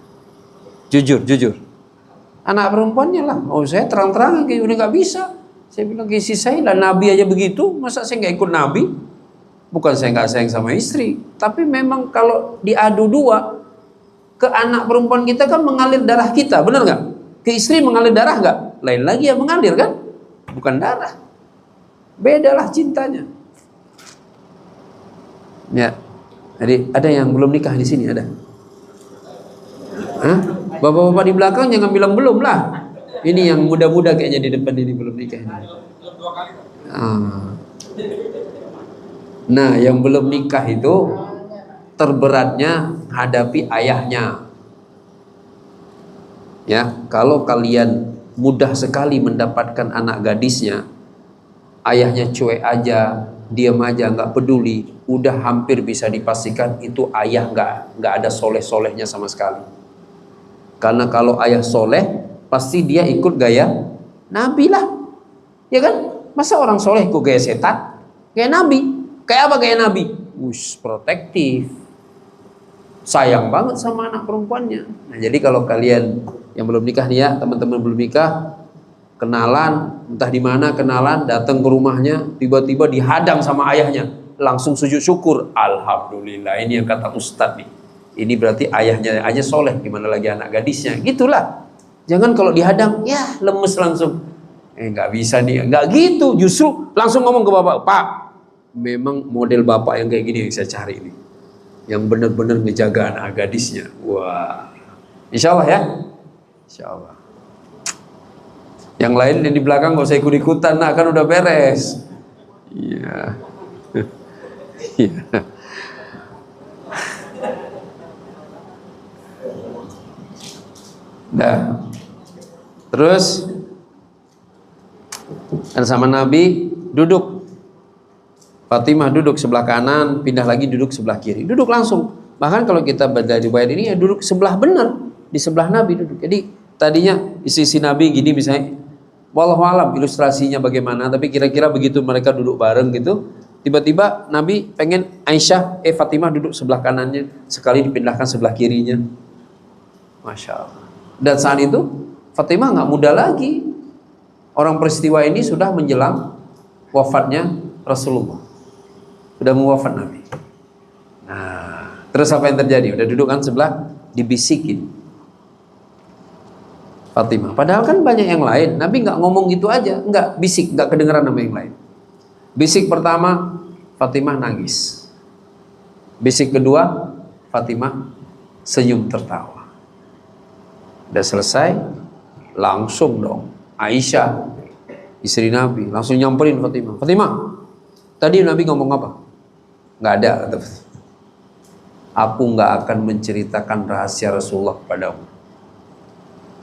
Jujur. Anak perempuannya lah. Oh saya terang-terangan kayak udah nggak bisa. Saya bilang ke istri saya lah, Nabi aja begitu, masa saya nggak ikut Nabi? Bukan saya nggak sayang sama istri, tapi memang kalau diadu dua, ke anak perempuan kita kan mengalir darah kita, benar nggak? Ke istri mengalir darah nggak? Lain lagi yang mengalir kan? Bukan darah. Bedalah cintanya. Ya, jadi ada yang belum nikah di sini ada? Hah? Bapak-bapak di belakang jangan bilang belum lah. Ini yang muda-muda kayaknya di depan ini belum nikah. Nah, yang belum nikah itu terberatnya hadapi ayahnya. Ya, kalau kalian mudah sekali mendapatkan anak gadisnya, ayahnya cuek aja, diam aja, nggak peduli, udah hampir bisa dipastikan itu ayah nggak ada soleh-solehnya sama sekali. Karena kalau ayah soleh, pasti dia ikut gaya Nabi lah, ya kan? Masa orang soleh ikut gaya setan? Gaya Nabi. Kayak apa gaya Nabi? Protektif, sayang banget sama anak perempuannya. Nah, jadi kalau kalian yang belum nikah nih ya, teman-teman belum nikah, kenalan, entah di mana kenalan, datang ke rumahnya, tiba-tiba dihadang sama ayahnya, langsung sujud syukur. Alhamdulillah, ini yang kata Ustadz nih. Ini berarti ayahnya aja soleh, gimana lagi anak gadisnya? Gitulah. Jangan kalau dihadang, ya lemes langsung. Nggak bisa nih, nggak gitu. Justru langsung ngomong ke bapak, Pak, memang model bapak yang kayak gini yang saya cari ini, yang benar-benar ngejaga anak gadisnya. Wah, insya Allah ya, insya Allah. Yang lain yang di belakang gak usah ikut-ikutan, nah kan udah beres. Iya. Iya. Nah, terus dan sama Nabi duduk. Fatimah duduk sebelah kanan, pindah lagi duduk sebelah kiri. Duduk langsung. Bahkan kalau kita baca riwayat ini ya duduk sebelah benar, di sebelah Nabi duduk. Jadi tadinya isi Nabi gini misalnya, wallahu alam ilustrasinya bagaimana, tapi kira-kira begitu mereka duduk bareng gitu, tiba-tiba Nabi pengen Aisyah, Fatimah duduk sebelah kanannya, sekali dipindahkan sebelah kirinya. Masya Allah. Dan saat itu Fatimah nggak muda lagi. Orang peristiwa ini sudah menjelang wafatnya Rasulullah. Sudah mau wafat Nabi. Nah, terus apa yang terjadi? Udah duduk kan sebelah, dibisikin Fatimah. Padahal kan banyak yang lain. Nabi nggak ngomong gitu aja, nggak bisik, nggak kedengeran sama yang lain. Bisik pertama, Fatimah nangis. Bisik kedua, Fatimah senyum tertawa. Udah selesai, langsung dong Aisyah, istri Nabi, langsung nyamperin Fatimah. Fatimah, tadi Nabi ngomong apa? Nggak ada. Aku nggak akan menceritakan rahasia Rasulullah kepadamu.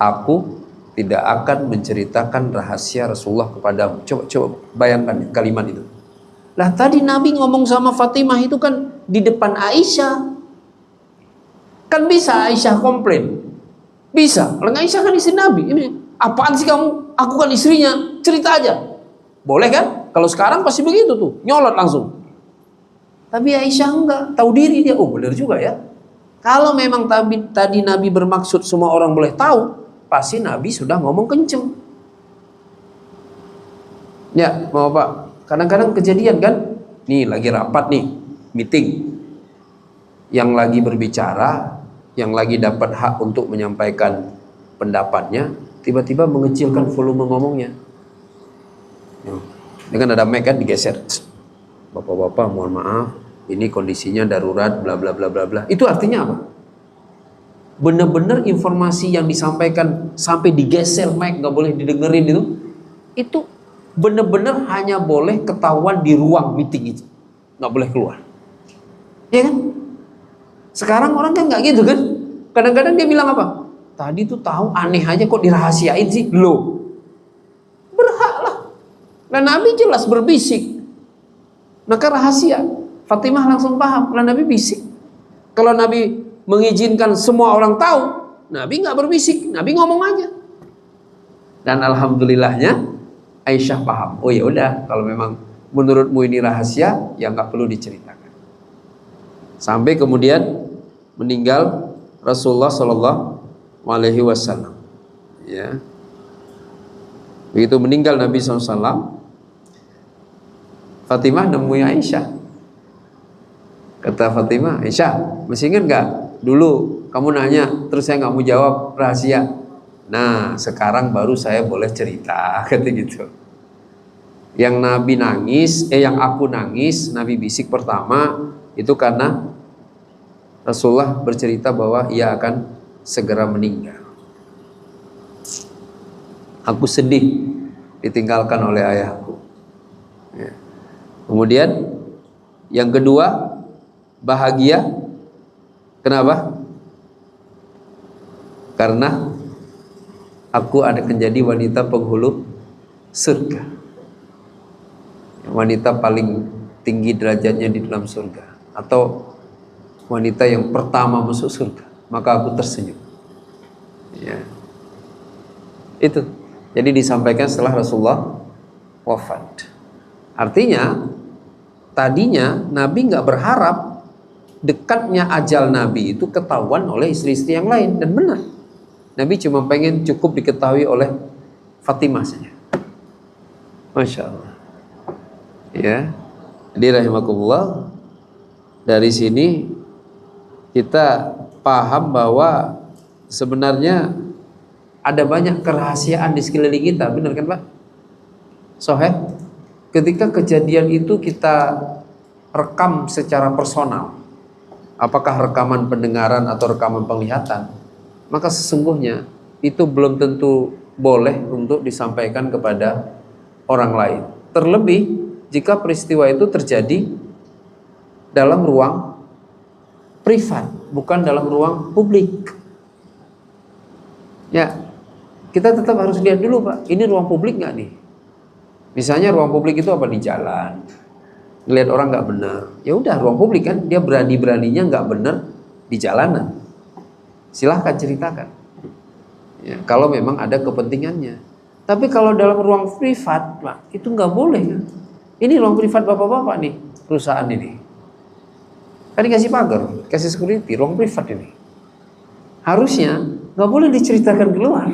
Aku tidak akan menceritakan rahasia Rasulullah kepadamu. Coba bayangkan kalimat itu. Lah tadi Nabi ngomong sama Fatimah itu kan di depan Aisyah. Kan bisa Aisyah komplain. Bisa. Kalau Aisyah kan istri Nabi. Ini apaan sih kamu? Aku kan istrinya. Cerita aja. Boleh kan? Kalau sekarang pasti begitu tuh. Nyolot langsung. Tapi Aisyah enggak, tahu diri dia. Oh benar juga ya. Kalau memang tadi Nabi bermaksud semua orang boleh tahu, pasti Nabi sudah ngomong kenceng. Ya, mau Pak. Kadang-kadang kejadian kan, nih lagi rapat nih, meeting. Yang lagi berbicara, yang lagi dapat hak untuk menyampaikan pendapatnya, tiba-tiba mengecilkan volume ngomongnya. Ini kan ada mic kan, digeser. Bapak-bapak mohon maaf, ini kondisinya darurat, bla bla bla bla bla. Itu artinya apa? Benar-benar informasi yang disampaikan sampai digeser mic, nggak boleh didengerin itu benar-benar hanya boleh ketahuan di ruang meeting itu, nggak boleh keluar. Ya kan? Sekarang orang kan nggak gitu kan? Kadang-kadang dia bilang apa? Tadi tuh tahu aneh aja kok dirahasiain sih. Loh, berhaklah. Nah Nabi jelas berbisik, maka rahasia. Fatimah langsung paham. Kalau Nabi bisik, kalau Nabi mengizinkan semua orang tahu, Nabi nggak berbisik, Nabi ngomong aja. Dan alhamdulillahnya Aisyah paham. Oh ya udah, kalau memang menurutmu ini rahasia, ya nggak perlu diceritakan. Sampai kemudian meninggal Rasulullah Shallallahu Alaihi Wasallam. Ya, begitu meninggal Nabi SAW, Fatimah nemui Aisyah. Kata Fatimah, Aisyah, masih ingat nggak? Dulu kamu nanya, terus saya nggak mau jawab, rahasia. Nah, sekarang baru saya boleh cerita, kata gitu. Yang Nabi nangis, yang aku nangis, Nabi bisik pertama itu karena Rasulullah bercerita bahwa ia akan segera meninggal. Aku sedih ditinggalkan oleh ayahku. Ya. Kemudian yang kedua, bahagia. Kenapa? Karena aku akan menjadi wanita penghulu surga, wanita paling tinggi derajatnya di dalam surga, atau wanita yang pertama masuk surga. Maka aku tersenyum. Ya. Itu. Jadi disampaikan setelah Rasulullah wafat. Artinya tadinya Nabi nggak berharap dekatnya ajal Nabi itu ketahuan oleh istri-istri yang lain, dan benar. Nabi cuma pengen cukup diketahui oleh Fatimah saja. Masya Allah. Ya, jadi rahimakumullah, dari sini kita paham bahwa sebenarnya ada banyak kerahasiaan di sekeliling kita, benar kan Pak? Soheh, ketika kejadian itu kita rekam secara personal, apakah rekaman pendengaran atau rekaman penglihatan, maka sesungguhnya itu belum tentu boleh untuk disampaikan kepada orang lain. Terlebih jika peristiwa itu terjadi dalam ruang privat, bukan dalam ruang publik. Ya, kita tetap harus lihat dulu Pak, ini ruang publik nggak nih? Misalnya ruang publik itu apa? Di jalan, ngelihat orang nggak benar, ya udah ruang publik kan, dia berani-beraninya nggak benar di jalanan, silahkan ceritakan. Ya, kalau memang ada kepentingannya. Tapi kalau dalam ruang privat Pak, itu nggak boleh kan? Ini ruang privat bapak-bapak nih, perusahaan ini. Kan dikasih pagar, kasih security, ruang privat ini. Harusnya nggak boleh diceritakan keluar.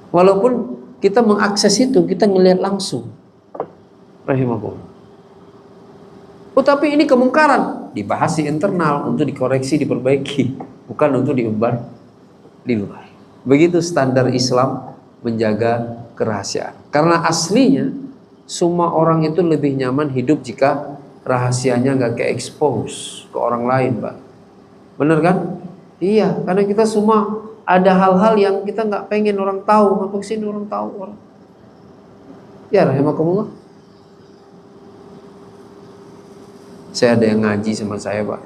Walaupun kita mengakses itu, kita ngelihat langsung. Rahimahullah. Oh tapi ini kemungkaran, dibahas di internal untuk dikoreksi, diperbaiki, bukan untuk diumbar di luar. Begitu standar Islam menjaga kerahasiaan. Karena aslinya semua orang itu lebih nyaman hidup jika rahasianya nggak ke-expose ke orang lain, Pak. Bener kan? Iya, karena kita semua ada hal-hal yang kita nggak pengen orang tahu, nggak pengen orang tahu orang. Ya, rahimakumullah. Saya ada yang ngaji sama saya, Pak.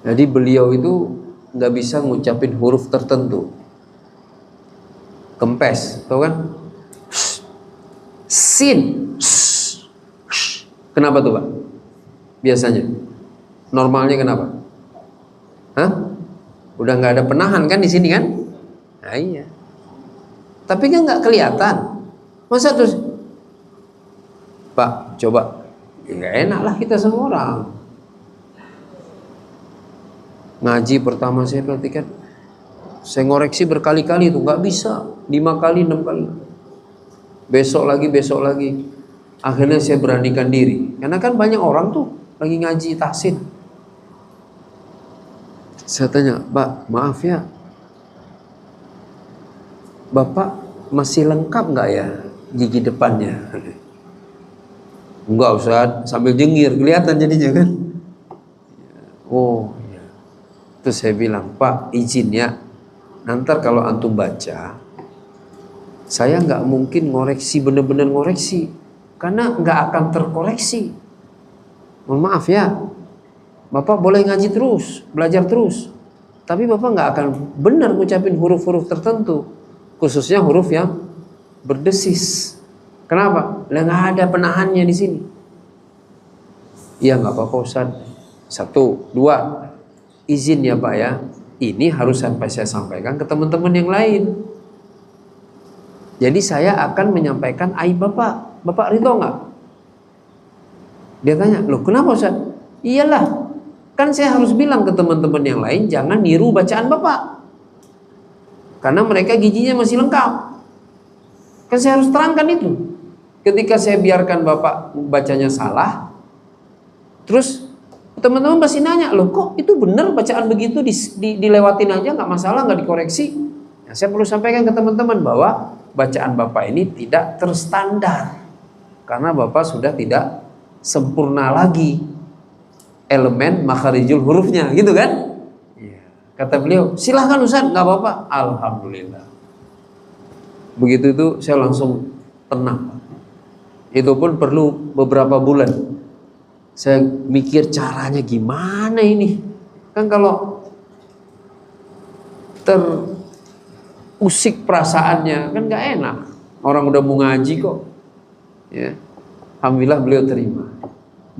Jadi beliau itu nggak bisa ngucapin huruf tertentu. Kempes, tau kan? Sin. Kenapa tuh Pak? Biasanya. Normalnya kenapa? Hah? Udah nggak ada penahan kan di sini kan? Nah, iya. Tapi kan nggak kelihatan. Masa terus, Pak, coba. Ya, nggak enak lah kita semua orang. Ngaji pertama saya perhatikan, saya ngoreksi berkali-kali itu nggak bisa, 5 kali 6 kali. Besok lagi. Akhirnya saya beranikan diri, karena kan banyak orang tuh lagi ngaji tahsin. Saya tanya, Pak, maaf ya, Bapak masih lengkap nggak ya gigi depannya. Enggak Ustaz, sambil jengir kelihatan jadinya kan. Oh iya. Terus saya bilang, Pak izin ya, nanti kalau antum baca, saya nggak mungkin ngoreksi, bener-bener ngoreksi, karena nggak akan terkoreksi. Mohon maaf ya, Bapak boleh ngaji terus, belajar terus, tapi Bapak nggak akan benar ngucapin huruf-huruf tertentu, khususnya huruf yang berdesis. Kenapa? Lah nggak ada penahannya di sini. Ya nggak apa-apa Ustaz. 1, 2, izin ya Pak ya. Ini harus sampai saya sampaikan ke teman-teman yang lain. Jadi saya akan menyampaikan aib Bapak. Bapak ridho nggak? Dia tanya, loh kenapa Ustaz? Iyalah, kan saya harus bilang ke teman-teman yang lain jangan niru bacaan Bapak, karena mereka giginya masih lengkap. Kan saya harus terangkan itu. Ketika saya biarkan Bapak bacanya salah, terus teman-teman pasti nanya, loh kok itu benar bacaan begitu dilewatin aja nggak masalah, nggak dikoreksi. Nah, saya perlu sampaikan ke teman-teman bahwa bacaan Bapak ini tidak terstandar, karena Bapak sudah tidak sempurna lagi elemen makharijul hurufnya, gitu kan? Kata beliau, silahkan Ustaz, nggak apa-apa. Alhamdulillah. Begitu itu saya langsung tenang. Itu pun perlu beberapa bulan. Saya mikir caranya gimana ini. Kan kalau terusik perasaannya kan nggak enak. Orang udah mau ngaji kok. Ya. Alhamdulillah beliau terima.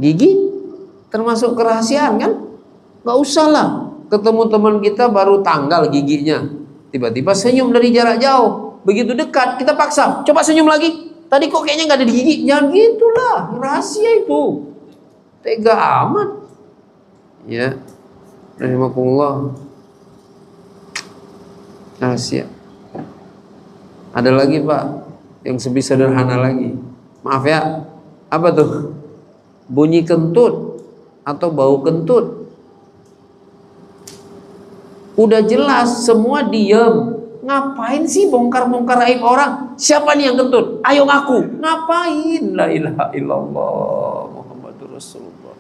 Gigi termasuk kerahasiaan kan? Nggak usah lah. Ketemu teman kita baru tanggal giginya, tiba-tiba senyum dari jarak jauh. Begitu dekat kita paksa, coba senyum lagi. Tadi kok kayaknya nggak ada di gigi. Jangan gitulah, rahasia itu. Tega amat. Ya, rahimakumullah. Rahasia. Ada lagi Pak, yang lebih sederhana lagi. Maaf ya, apa tuh? Bunyi kentut atau bau kentut. Udah jelas semua diem. Ngapain sih bongkar-bongkar aib orang? Siapa nih yang kentut? Ayo ngaku. Ngapain? La ilaha illallah Muhammadur Rasulullah.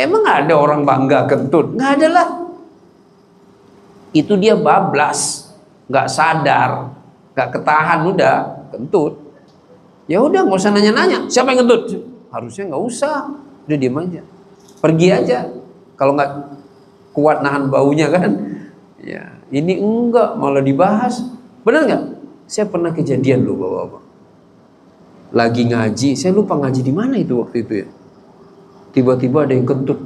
Emang ada orang bangga kentut? Nggak ada lah. Itu dia bablas, nggak sadar, nggak ketahan, udah kentut. Ya udah nggak usah nanya-nanya. Siapa yang kentut? Harusnya nggak usah. Udah diem aja. Pergi aja. Kalau nggak kuat nahan baunya kan. Ya, ini enggak malah dibahas. Benar nggak? Saya pernah kejadian loh Bapak-bapak. Lagi ngaji, saya lupa ngaji di mana itu waktu itu ya. Tiba-tiba ada yang kentut.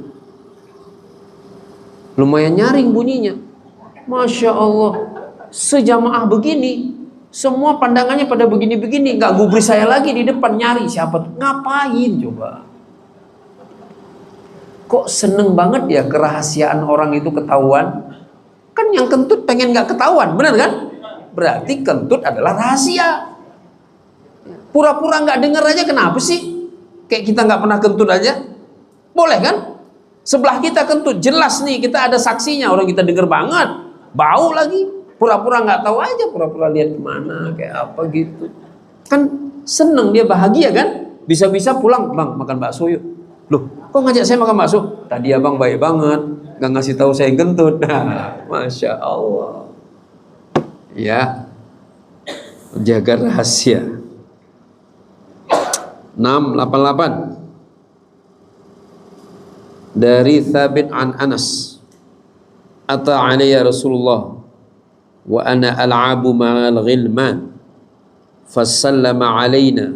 Lumayan nyaring bunyinya. Masya Allah, sejamaah begini, semua pandangannya pada begini-begini, nggak gubris saya lagi di depan nyari siapa tuh? Ngapain coba? Kok seneng banget ya kerahasiaan orang itu ketahuan? Kan yang kentut pengen nggak ketahuan, benar kan? Berarti kentut adalah rahasia. Pura-pura nggak dengar aja kenapa sih? Kayak kita nggak pernah kentut aja, boleh kan? Sebelah kita kentut, jelas nih kita ada saksinya, orang kita dengar banget, bau lagi. Pura-pura nggak tahu aja, pura-pura lihat kemana, kayak apa gitu. Kan seneng dia, bahagia kan? Bisa-bisa pulang, bang makan bakso yuk. Loh, kok ngajak saya makan bakso? Tadi abang baik banget, nggak ngasih tahu saya yang kentut. Masya Allah. Ya, jaga rahasia. 688 dari Thabit an Anas, ata alayya Rasulullah wa ana al'abu ma'al ghilman fasallama alayna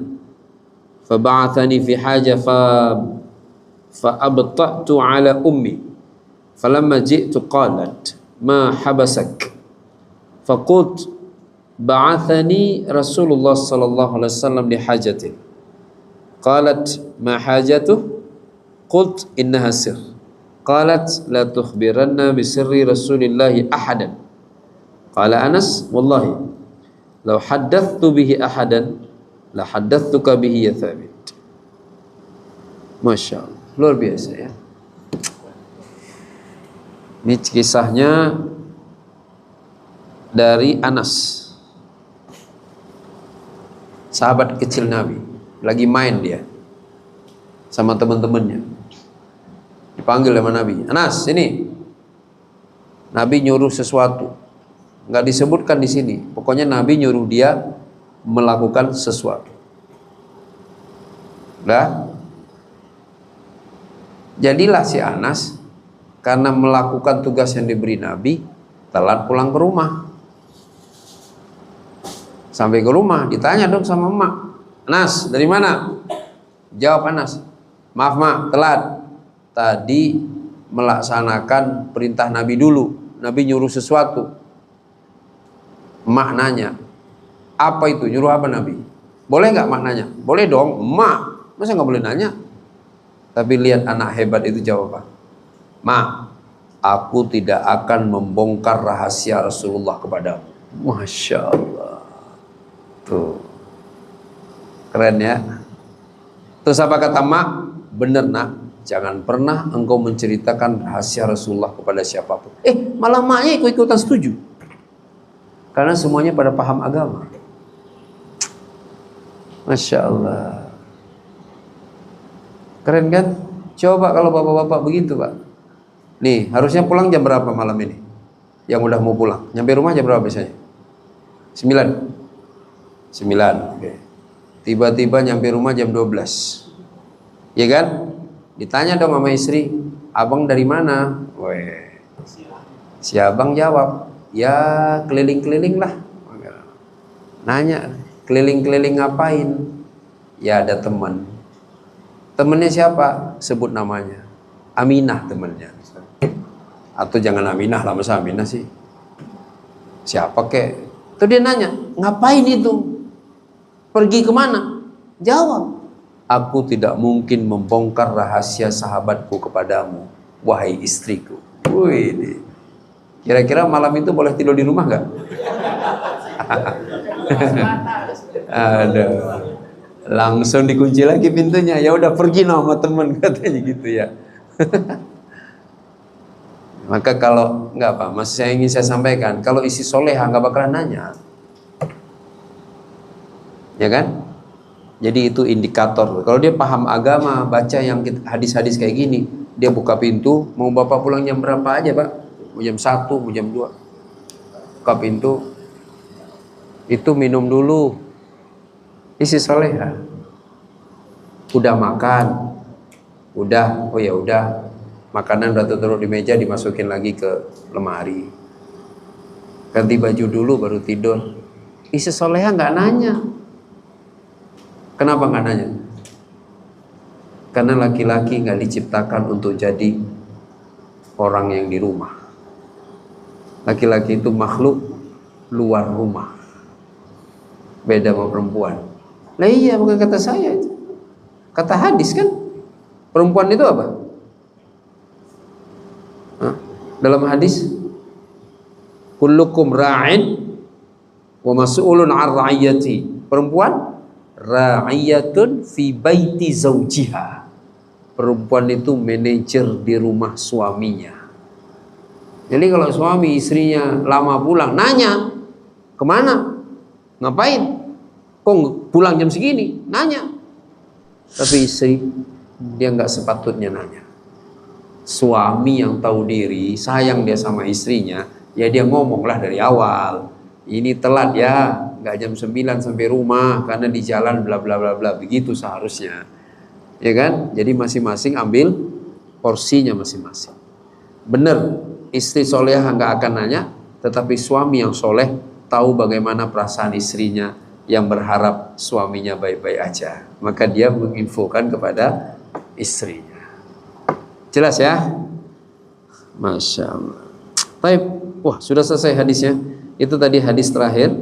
faba'athani fi haja fa'abta'tu ala ummi falamma ji'tu qalat ma habasak faqult ba'athani Rasulullah sallallahu alaihi wasallam li hajatin qalat ma hajatuh qult innaha sir qalat la tukhbiranna bi sirri Rasulillahi ahadan qala Anas wallahi law haddathtu bihi ahadan la haddathtuka bihi ya Thabit. Masya Allah, luar biasa ya. Ini kisahnya dari Anas. sahabat kecil Nabi, lagi main dia sama teman-temannya. Dipanggil sama Nabi, Anas, sini. Nabi nyuruh sesuatu, nggak disebutkan di sini. Pokoknya Nabi nyuruh dia melakukan sesuatu. Dah, jadilah si Anas karena melakukan tugas yang diberi Nabi telat pulang ke rumah. Sampai ke rumah ditanya dong sama emak, Anas dari mana? Jawab Anas, maaf mak, telat. Tadi melaksanakan perintah Nabi dulu. Nabi nyuruh sesuatu. Emak nanya, apa itu? Nyuruh apa Nabi? Boleh nggak mak nanya? Boleh dong, emak. Masa nggak boleh nanya? Tapi lihat anak hebat itu jawab apa? Mak, aku tidak akan membongkar rahasia Rasulullah kepadamu. Masya Allah. Tuh. Keren ya. Terus apa kata mak? Bener nak, jangan pernah engkau menceritakan rahasia Rasulullah kepada siapapun. Malah maknya ikut-ikutan setuju. Karena semuanya pada paham agama. Masya Allah. Keren kan? Coba kalau bapak-bapak begitu pak. Nih harusnya pulang jam berapa malam ini? Yang udah mau pulang. Nyampe rumah jam berapa biasanya? 9. Oke. Tiba-tiba nyampe rumah jam 12. Ya kan? Ditanya dong sama istri, abang dari mana? Weh. Si abang jawab, ya keliling-keliling lah. Nanya, keliling-keliling ngapain? Ya ada teman. Temennya siapa? Sebut namanya. Aminah temennya. Atau jangan Aminah lah, masa Aminah sih? Siapa kek? Tuh dia nanya, ngapain itu? Pergi kemana? Jawab, aku tidak mungkin membongkar rahasia sahabatku kepadamu, wahai istriku. Wih, kira-kira malam itu boleh tidur di rumah nggak? Aduh, langsung dikunci lagi pintunya. Ya udah pergi sama teman katanya gitu ya. Maka kalau nggak apa, masih saya ingin saya sampaikan, kalau isi soleha nggak bakalan nanya, ya kan? Jadi itu indikator. Kalau dia paham agama, baca yang hadis-hadis kayak gini, dia buka pintu, mau bapak pulang jam berapa aja pak? Mau jam 1, mau jam 2, buka pintu, itu minum dulu, isi soleha. Udah makan, udah, oh ya udah, makanan udah taruh di meja, dimasukin lagi ke lemari. Ganti baju dulu baru tidur. Isi soleha nggak nanya. Kenapa nggak nanya? Karena laki-laki nggak diciptakan untuk jadi orang yang di rumah. Laki-laki itu makhluk luar rumah. Beda sama perempuan. Lah iya, bukan kata saya. Kata hadis kan. Perempuan itu apa? Dalam hadis, kullukum ra'in wa mas'ulun 'an ra'iyati. Perempuan ra'iyatun fi baiti zaujiha. Perempuan itu manajer di rumah suaminya. Jadi kalau suami istrinya lama pulang, nanya, kemana? Ngapain? Kok pulang jam segini? Nanya. Tapi istri, dia nggak sepatutnya nanya. Suami yang tahu diri, sayang dia sama istrinya, ya dia ngomonglah dari awal. Ini telat ya, nggak jam 9 sampai rumah karena di jalan bla bla bla bla. Begitu seharusnya, ya kan? Jadi masing-masing ambil porsinya masing-masing. Bener, istri soleh nggak akan nanya, tetapi suami yang soleh tahu bagaimana perasaan istrinya yang berharap suaminya baik-baik aja. Maka dia menginfokan kepada istrinya. Jelas ya? Masya Allah. Baik, wah sudah selesai hadisnya. Itu tadi hadis terakhir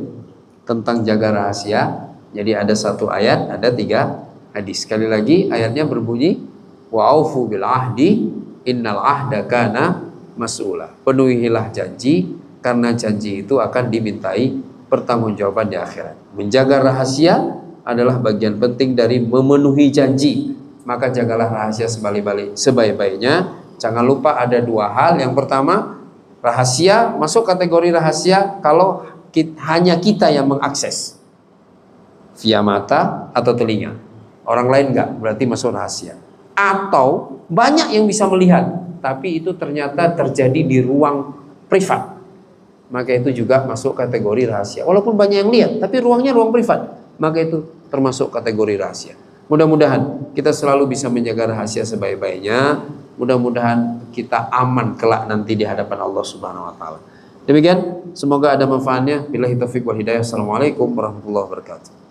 tentang jaga rahasia. Jadi ada satu ayat, ada 3 hadis. Sekali lagi ayatnya berbunyi, wa'aufu bil ahdi innal ahda kana mas'ula. Penuhilah janji, karena janji itu akan dimintai pertanggungjawaban di akhirat. Menjaga rahasia adalah bagian penting dari memenuhi janji. Maka jagalah rahasia sebaik-baiknya. Jangan lupa ada 2 hal. Yang pertama, rahasia masuk kategori rahasia kalau hanya kita yang mengakses. via mata atau telinga. Orang lain enggak, berarti masuk rahasia. Atau banyak yang bisa melihat, tapi itu ternyata terjadi di ruang privat, maka itu juga masuk kategori rahasia. Walaupun banyak yang lihat, tapi ruangnya ruang privat, maka itu termasuk kategori rahasia. Mudah-mudahan kita selalu bisa menjaga rahasia sebaik-baiknya. Mudah-mudahan kita aman kelak nanti di hadapan Allah Subhanahu wa taala. Demikian, semoga ada manfaatnya. Billahi taufiq wal hidayah. Assalamualaikum warahmatullahi wabarakatuh.